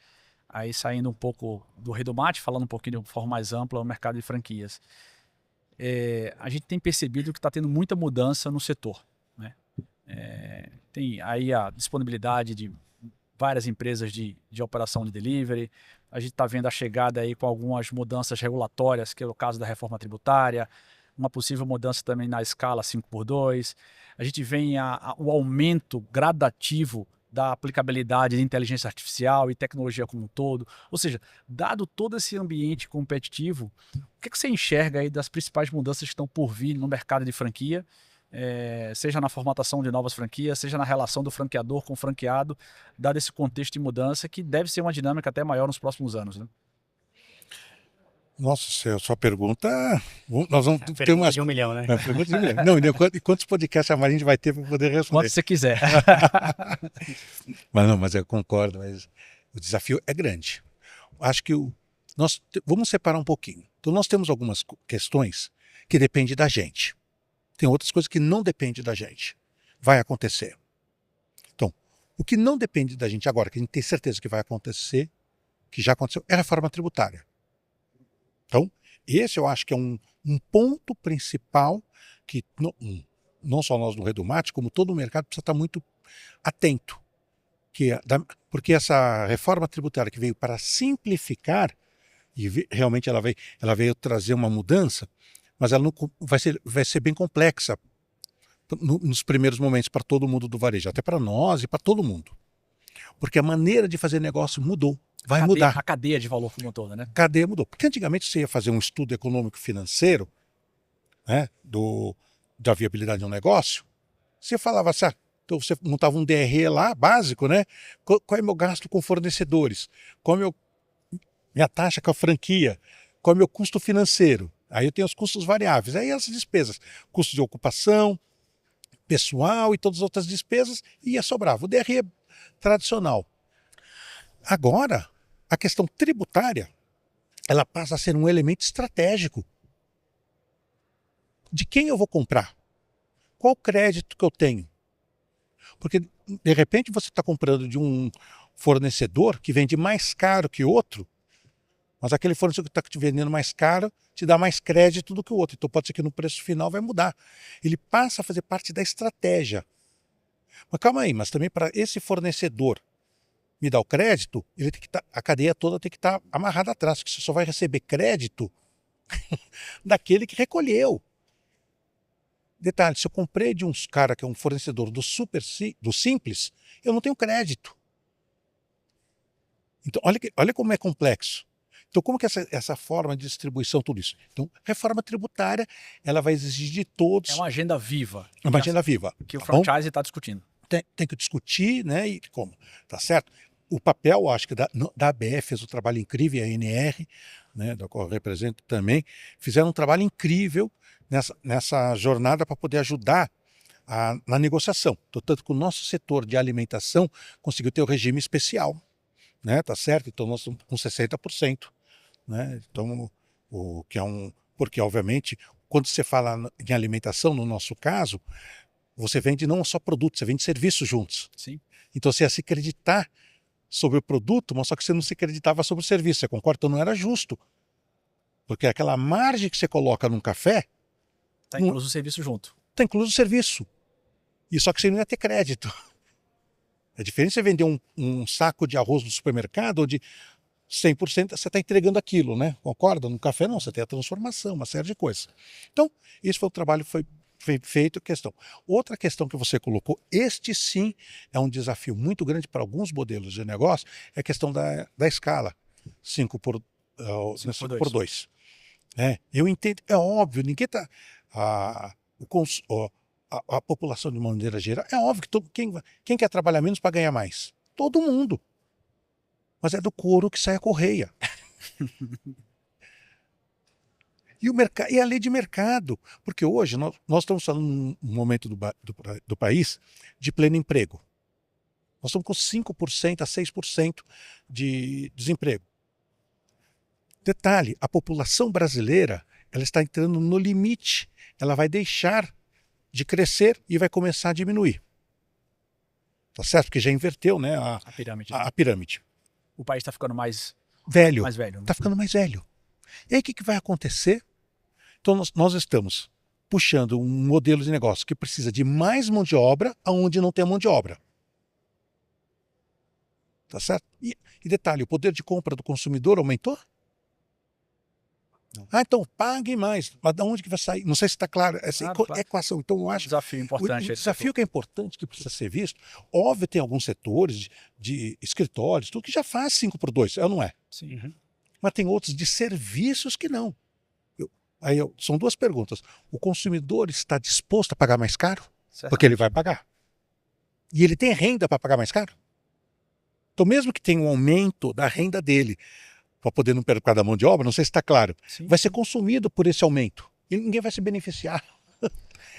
Aí saindo um pouco do Rei do Mate, falando um pouquinho de forma mais ampla o mercado de franquias. A gente tem percebido que está tendo muita mudança no setor, né? Tem aí a disponibilidade de várias empresas de operação de delivery. A gente está vendo a chegada aí com algumas mudanças regulatórias, que é o caso da reforma tributária, uma possível mudança também na escala 5x2. A gente vê o aumento gradativo da aplicabilidade de inteligência artificial e tecnologia como um todo. Ou seja, dado todo esse ambiente competitivo, o que você enxerga aí das principais mudanças que estão por vir no mercado de franquia seja na formatação de novas franquias, seja na relação do franqueador com o franqueado, dado esse contexto de mudança que deve ser uma dinâmica até maior nos próximos anos, né? Nossa, sua pergunta. Nós vamos ter Pergunta umas. de 1 milhão, né? Pergunta de 1 milhão. Não, e quantos podcasts a Marinha vai ter para poder responder? Quanto você quiser. Mas eu concordo, mas o desafio é grande. Acho que vamos separar um pouquinho. Então, nós temos algumas questões que dependem da gente. Tem outras coisas que não dependem da gente. Vai acontecer. Então, o que não depende da gente agora, que a gente tem certeza que vai acontecer, que já aconteceu, é a reforma tributária. Então, esse eu acho que é um ponto principal que não só nós do Redumate, como todo o mercado precisa estar muito atento. Porque essa reforma tributária que veio para simplificar, e realmente ela veio trazer uma mudança, mas ela não vai ser bem complexa nos primeiros momentos para todo mundo do varejo, até para nós e para todo mundo. Porque a maneira de fazer negócio mudou. Vai mudar. A cadeia de valor como toda, né? A cadeia mudou. Porque antigamente você ia fazer um estudo econômico-financeiro, né, da viabilidade de um negócio, você falava assim, então você montava um DRE lá, básico, né? Qual é meu gasto com fornecedores? Qual é minha taxa com a franquia? Qual é meu custo financeiro? Aí eu tenho os custos variáveis. Aí as despesas, custo de ocupação, pessoal e todas as outras despesas, ia sobrar. O DRE tradicional. Agora, a questão tributária, ela passa a ser um elemento estratégico. De quem eu vou comprar? Qual o crédito que eu tenho? Porque, de repente, você está comprando de um fornecedor que vende mais caro que outro, mas aquele fornecedor que está te vendendo mais caro te dá mais crédito do que o outro. Então pode ser que no preço final vai mudar. Ele passa a fazer parte da estratégia. Mas calma aí, mas também para esse fornecedor me dar o crédito, a cadeia toda tem que estar amarrada atrás, porque você só vai receber crédito daquele que recolheu. Detalhe, se eu comprei de uns cara que é um fornecedor do Simples, eu não tenho crédito. Então, olha como é complexo. Então, como que essa forma de distribuição, tudo isso? Então, reforma tributária, ela vai exigir de todos... É uma agenda viva. É uma agenda viva. Que o tá bom? franchise está discutindo. Tem que discutir, né? E como? Tá certo? O papel, acho que da ABF fez um trabalho incrível, a ANR, né, da qual eu represento também, fizeram um trabalho incrível nessa jornada para poder ajudar na negociação. Tanto que o nosso setor de alimentação conseguiu ter o regime especial, né? Tá certo? Então nós estamos com 60%. Né? Então, porque obviamente, quando você fala em alimentação, no nosso caso, você vende não só produto, você vende serviços juntos. Sim. Então você ia se acreditar sobre o produto, mas só que você não se acreditava sobre o serviço, você concorda? Então não era justo. Porque aquela margem que você coloca num café... Está incluso o serviço junto. Está incluso o serviço. E só que você não ia ter crédito. É diferente você vender um saco de arroz no supermercado, onde 100% você está entregando aquilo, né? Concorda? No café não, você tem a transformação, uma série de coisas. Então, esse foi o trabalho que foi feito. Questão. Outra questão que você colocou, este sim é um desafio muito grande para alguns modelos de negócio, é a questão da escala 5 por 2. Eu entendo, é óbvio, ninguém está... A população de uma maneira geral, é óbvio que quem quer trabalhar menos para ganhar mais? Todo mundo. Mas é do couro que sai a correia. E a lei de mercado. Porque hoje nós estamos falando num momento do país de pleno emprego. Nós estamos com 5% a 6% de desemprego. Detalhe, a população brasileira ela está entrando no limite. Ela vai deixar de crescer e vai começar a diminuir. Tá certo? Porque já inverteu, né, a pirâmide. O país está ficando mais velho. Né? Está ficando mais velho. E aí o que vai acontecer? Então nós estamos puxando um modelo de negócio que precisa de mais mão de obra aonde não tem mão de obra. Tá certo? E detalhe, o poder de compra do consumidor aumentou? Não. Então pague mais. Mas de onde que vai sair? Não sei se está claro essa equação. Então eu acho desafio importante. O desafio que é importante, que precisa ser visto. Óbvio, tem alguns setores de escritórios, tudo que já faz 5 por 2, não é? Sim. Mas tem outros de serviços que não. São duas perguntas. O consumidor está disposto a pagar mais caro? Certo. Porque ele vai pagar. E ele tem renda para pagar mais caro? Então, mesmo que tenha um aumento da renda dele, para poder não perder da mão de obra, não sei se está claro, Sim. vai ser consumido por esse aumento. E ninguém vai se beneficiar.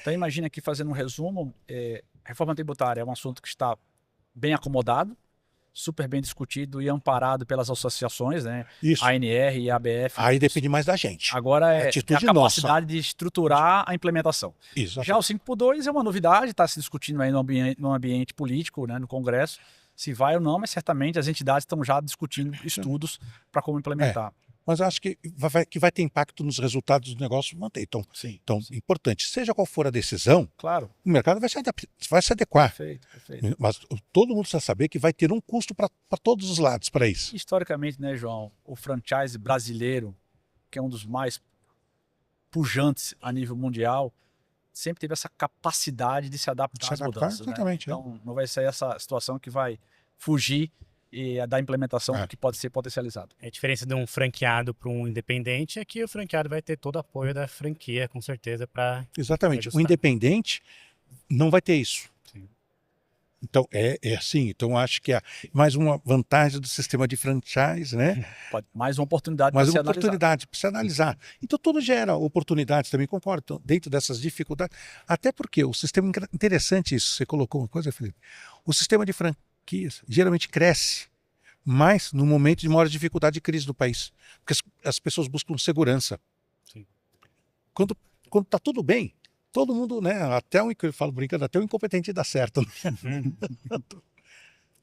Então imagina aqui, fazendo um resumo, reforma tributária é um assunto que está bem acomodado, super bem discutido e amparado pelas associações, né? Isso. ANR e ABF. Aí depende mais da gente. Agora é a atitude capacidade de estruturar a implementação. Isso. Já o 5x2 é uma novidade, está se discutindo aí no ambiente político, né, no Congresso, se vai ou não, mas certamente as entidades estão já discutindo estudos para como implementar. Mas acho que vai ter impacto nos resultados do negócio manter. Então, Sim. importante, seja qual for a decisão, Claro. o mercado vai se adequar. Perfeito. Mas todo mundo precisa saber que vai ter um custo para todos os lados para isso. Historicamente, né, João, o franchise brasileiro, que é um dos mais pujantes a nível mundial, sempre teve essa capacidade de se adaptar às mudanças. Exatamente. Né? Então, não vai ser essa situação que vai fugir da implementação que pode ser potencializado. A diferença de um franqueado para um independente é que o franqueado vai ter todo o apoio da franquia, com certeza, para... Exatamente. ajustar. O independente não vai ter isso. Sim. Então, é assim. Então, acho que é mais uma vantagem do sistema de franchise, né? Mais uma oportunidade Mais para uma se oportunidade para se analisar. Então, tudo gera oportunidades, também concordo, então, dentro dessas dificuldades. Até porque o sistema, interessante isso, você colocou uma coisa, Felipe. O sistema de franquias geralmente cresce mais no momento de maior dificuldade de crise do país. Porque as pessoas buscam segurança. Sim. Quando está tudo bem, todo mundo, né? Eu falo brincando, até o incompetente dá certo. Né?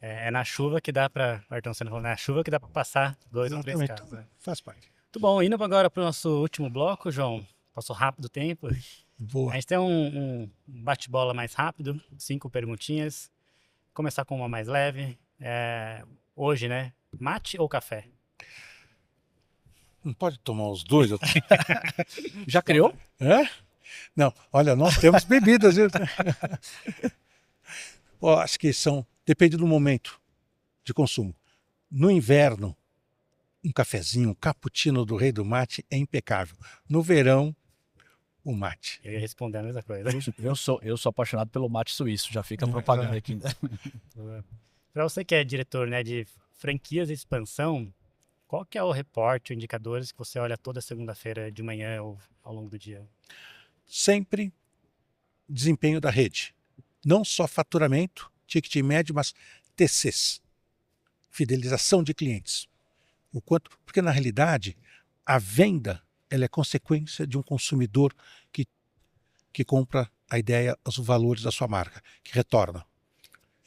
É na chuva que dá para... Arthur, você não falou, é na chuva que dá para passar 2 ou 3 Exatamente. carros. Né? Faz parte. Muito bom, indo agora para o nosso último bloco, João. Passou rápido o tempo. Boa. A gente tem um bate-bola mais rápido, 5 perguntinhas. Vou começar com uma mais leve. Hoje, né? Mate ou café? Não pode tomar os dois? Já criou? Não, olha, nós temos bebidas. Acho que depende do momento de consumo. No inverno, um cafezinho, um cappuccino do Rei do Mate é impecável. No verão, o mate. Eu ia responder a mesma coisa. Eu sou apaixonado pelo mate suíço, já fica propaganda aqui. Para você que é diretor, né, de franquias e expansão, qual que é o reporte, indicadores que você olha toda segunda-feira de manhã ou ao longo do dia? Sempre desempenho da rede. Não só faturamento, ticket médio, mas TCs. Fidelização de clientes. Porque na realidade, a venda ela é consequência de um consumidor que compra a ideia, os valores da sua marca, que retorna.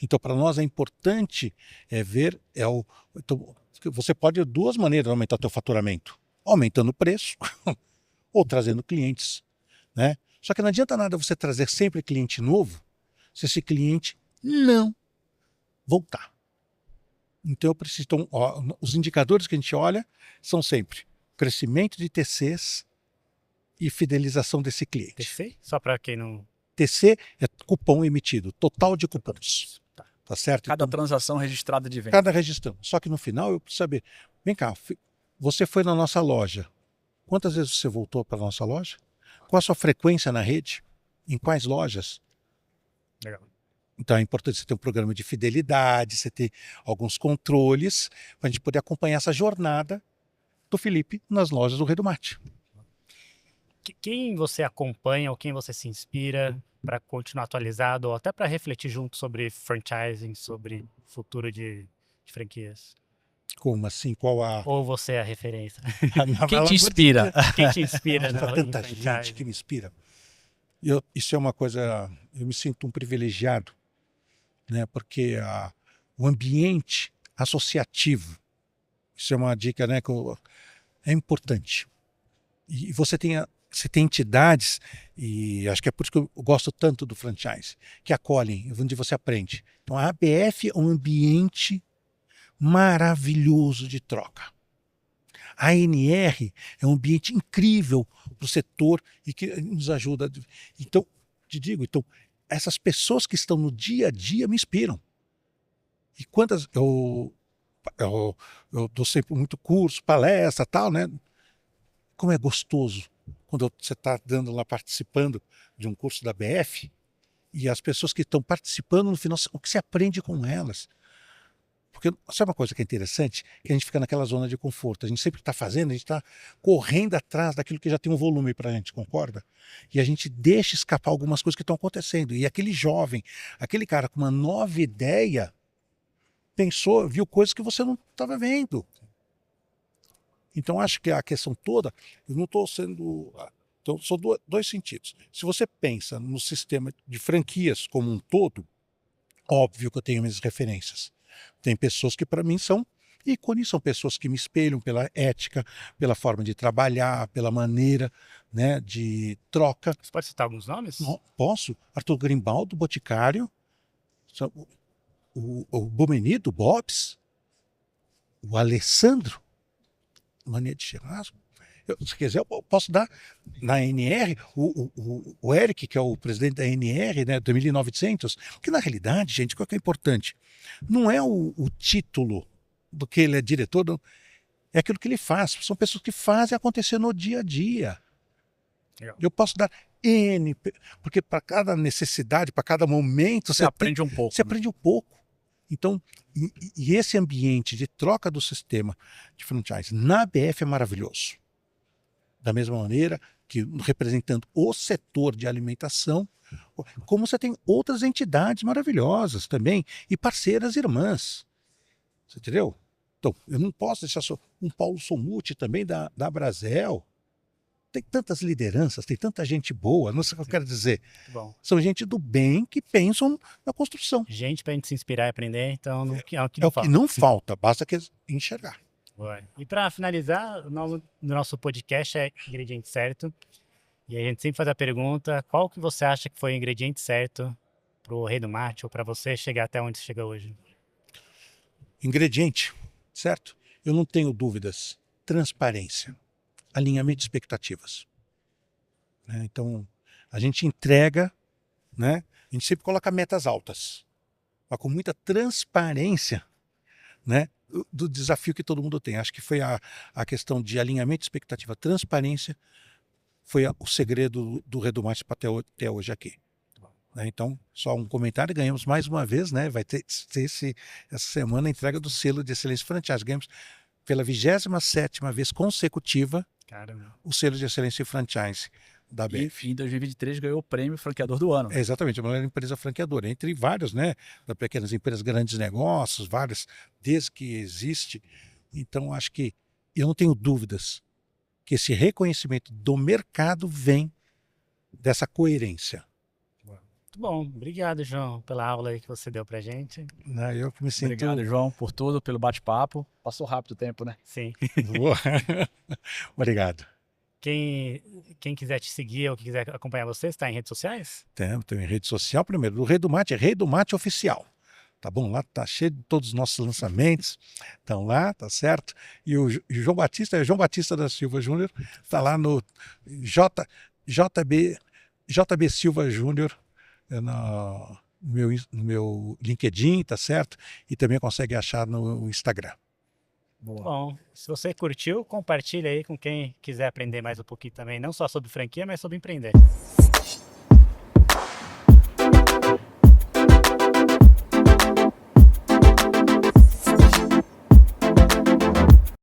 Então, para nós é importante ver, então, você pode de duas maneiras aumentar o teu faturamento. Aumentando o preço ou trazendo clientes. Né? Só que não adianta nada você trazer sempre cliente novo se esse cliente não voltar. Então, eu preciso. Então, os indicadores que a gente olha são sempre crescimento de TCs e fidelização desse cliente. TC? Só para quem não... TC é cupom emitido, total de cupons. Tá certo? Cada transação registrada de venda. Cada registrão. Só que no final eu preciso saber, vem cá, você foi na nossa loja. Quantas vezes você voltou para a nossa loja? Qual a sua frequência na rede? Em quais lojas? Legal. Então é importante você ter um programa de fidelidade, você ter alguns controles, para a gente poder acompanhar essa jornada do Felipe nas lojas do Rei do Mate. Quem você acompanha ou quem você se inspira para continuar atualizado ou até para refletir junto sobre franchising, sobre futuro de franquias? Como assim? Qual a... Ou você é a referência? Quem te inspira? Quem te inspira? Nossa, tanta gente que me inspira. Isso é uma coisa... Eu me sinto um privilegiado, né? Porque o ambiente associativo, isso é uma dica, né? É importante. E você tem entidades, e acho que é por isso que eu gosto tanto do franchise, que acolhem, onde você aprende. Então a ABF é um ambiente maravilhoso de troca. A ANR é um ambiente incrível para o setor e que nos ajuda. Então, te digo, essas pessoas que estão no dia a dia me inspiram. E quantas... Eu dou sempre muito curso, palestra, tal, né? Como é gostoso quando você está dando lá, participando de um curso da BF, e as pessoas que estão participando, no final, o que você aprende com elas. Porque sabe uma coisa que é interessante? Que a gente fica naquela zona de conforto. A gente sempre está fazendo, a gente está correndo atrás daquilo que já tem um volume para a gente, concorda? E a gente deixa escapar algumas coisas que estão acontecendo. E aquele jovem, aquele cara com uma nova ideia, pensou, viu coisas que você não estava vendo. Então acho que a questão toda, eu não estou sendo... Então são dois sentidos. Se você pensa no sistema de franquias como um todo, óbvio que eu tenho minhas referências. Tem pessoas que para mim são ícones, são pessoas que me espelham pela ética, pela forma de trabalhar, pela maneira, né, de troca. Você pode citar alguns nomes? Não, posso? Arthur Grimbaldo, Boticário, o Bomenido, Bobs, o Alessandro, Mania de Churrasco. Se quiser, eu posso dar na NR, o Eric, que é o presidente da NR, né, do 1900, porque na realidade, gente, qual que é importante? Não é o título do que ele é diretor, não, é aquilo que ele faz. São pessoas que fazem acontecer no dia a dia. Legal. Eu posso dar N, porque para cada necessidade, para cada momento, Você aprende um pouco. Você aprende um pouco. Então, e esse ambiente de troca do sistema de franchise na BF é maravilhoso. Da mesma maneira que representando o setor de alimentação, como você tem outras entidades maravilhosas também e parceiras irmãs. Você entendeu? Então, eu não posso deixar só um Paulo Somuti também da Brasel. Tem tantas lideranças, tem tanta gente boa, não sei o que eu quero dizer. Bom. São gente do bem que pensam na construção. Gente pra gente se inspirar e aprender, então é o que É não o que falta. não falta, basta que enxergar. Boa. E para finalizar, o nome do nosso podcast é Ingrediente Certo. E a gente sempre faz a pergunta, qual que você acha que foi o ingrediente certo pro Rei do Mate ou para você chegar até onde você chega hoje? Ingrediente, certo? Eu não tenho dúvidas. Transparência, alinhamento de expectativas. Né? Então, a gente entrega, né? A gente sempre coloca metas altas, mas com muita transparência, né? Do desafio que todo mundo tem. Acho que foi a questão de alinhamento de expectativa, transparência, foi o segredo do Rei do Mate para até hoje aqui. Né? Então, só um comentário, ganhamos mais uma vez, né? Vai ter essa semana a entrega do selo de excelência franchise. Ganhamos pela 27ª vez consecutiva. Caramba. O selo de excelência franchise da BF. E em 2023 ganhou o prêmio franqueador do ano. É exatamente, a maior empresa franqueadora, entre vários, né? Da pequenas empresas, grandes negócios, várias, desde que existe. Então, acho que eu não tenho dúvidas que esse reconhecimento do mercado vem dessa coerência. Muito bom. Obrigado, João, pela aula aí que você deu pra gente. Né? Eu que me sinto... Obrigado, João, por tudo, pelo bate-papo. Passou rápido o tempo, né? Sim. Obrigado. Quem quiser te seguir ou quiser acompanhar você, está em redes sociais? Tem em rede social primeiro. O Rei do Mate é Rei do Mate Oficial. Tá bom? Lá tá cheio de todos os nossos lançamentos. Estão lá, tá certo? E o João Batista é João Batista da Silva Júnior. Tá lá no JB Silva Júnior no meu LinkedIn, tá certo? E também consegue achar no Instagram. Boa. Bom, se você curtiu, compartilha aí com quem quiser aprender mais um pouquinho também, não só sobre franquia, mas sobre empreender.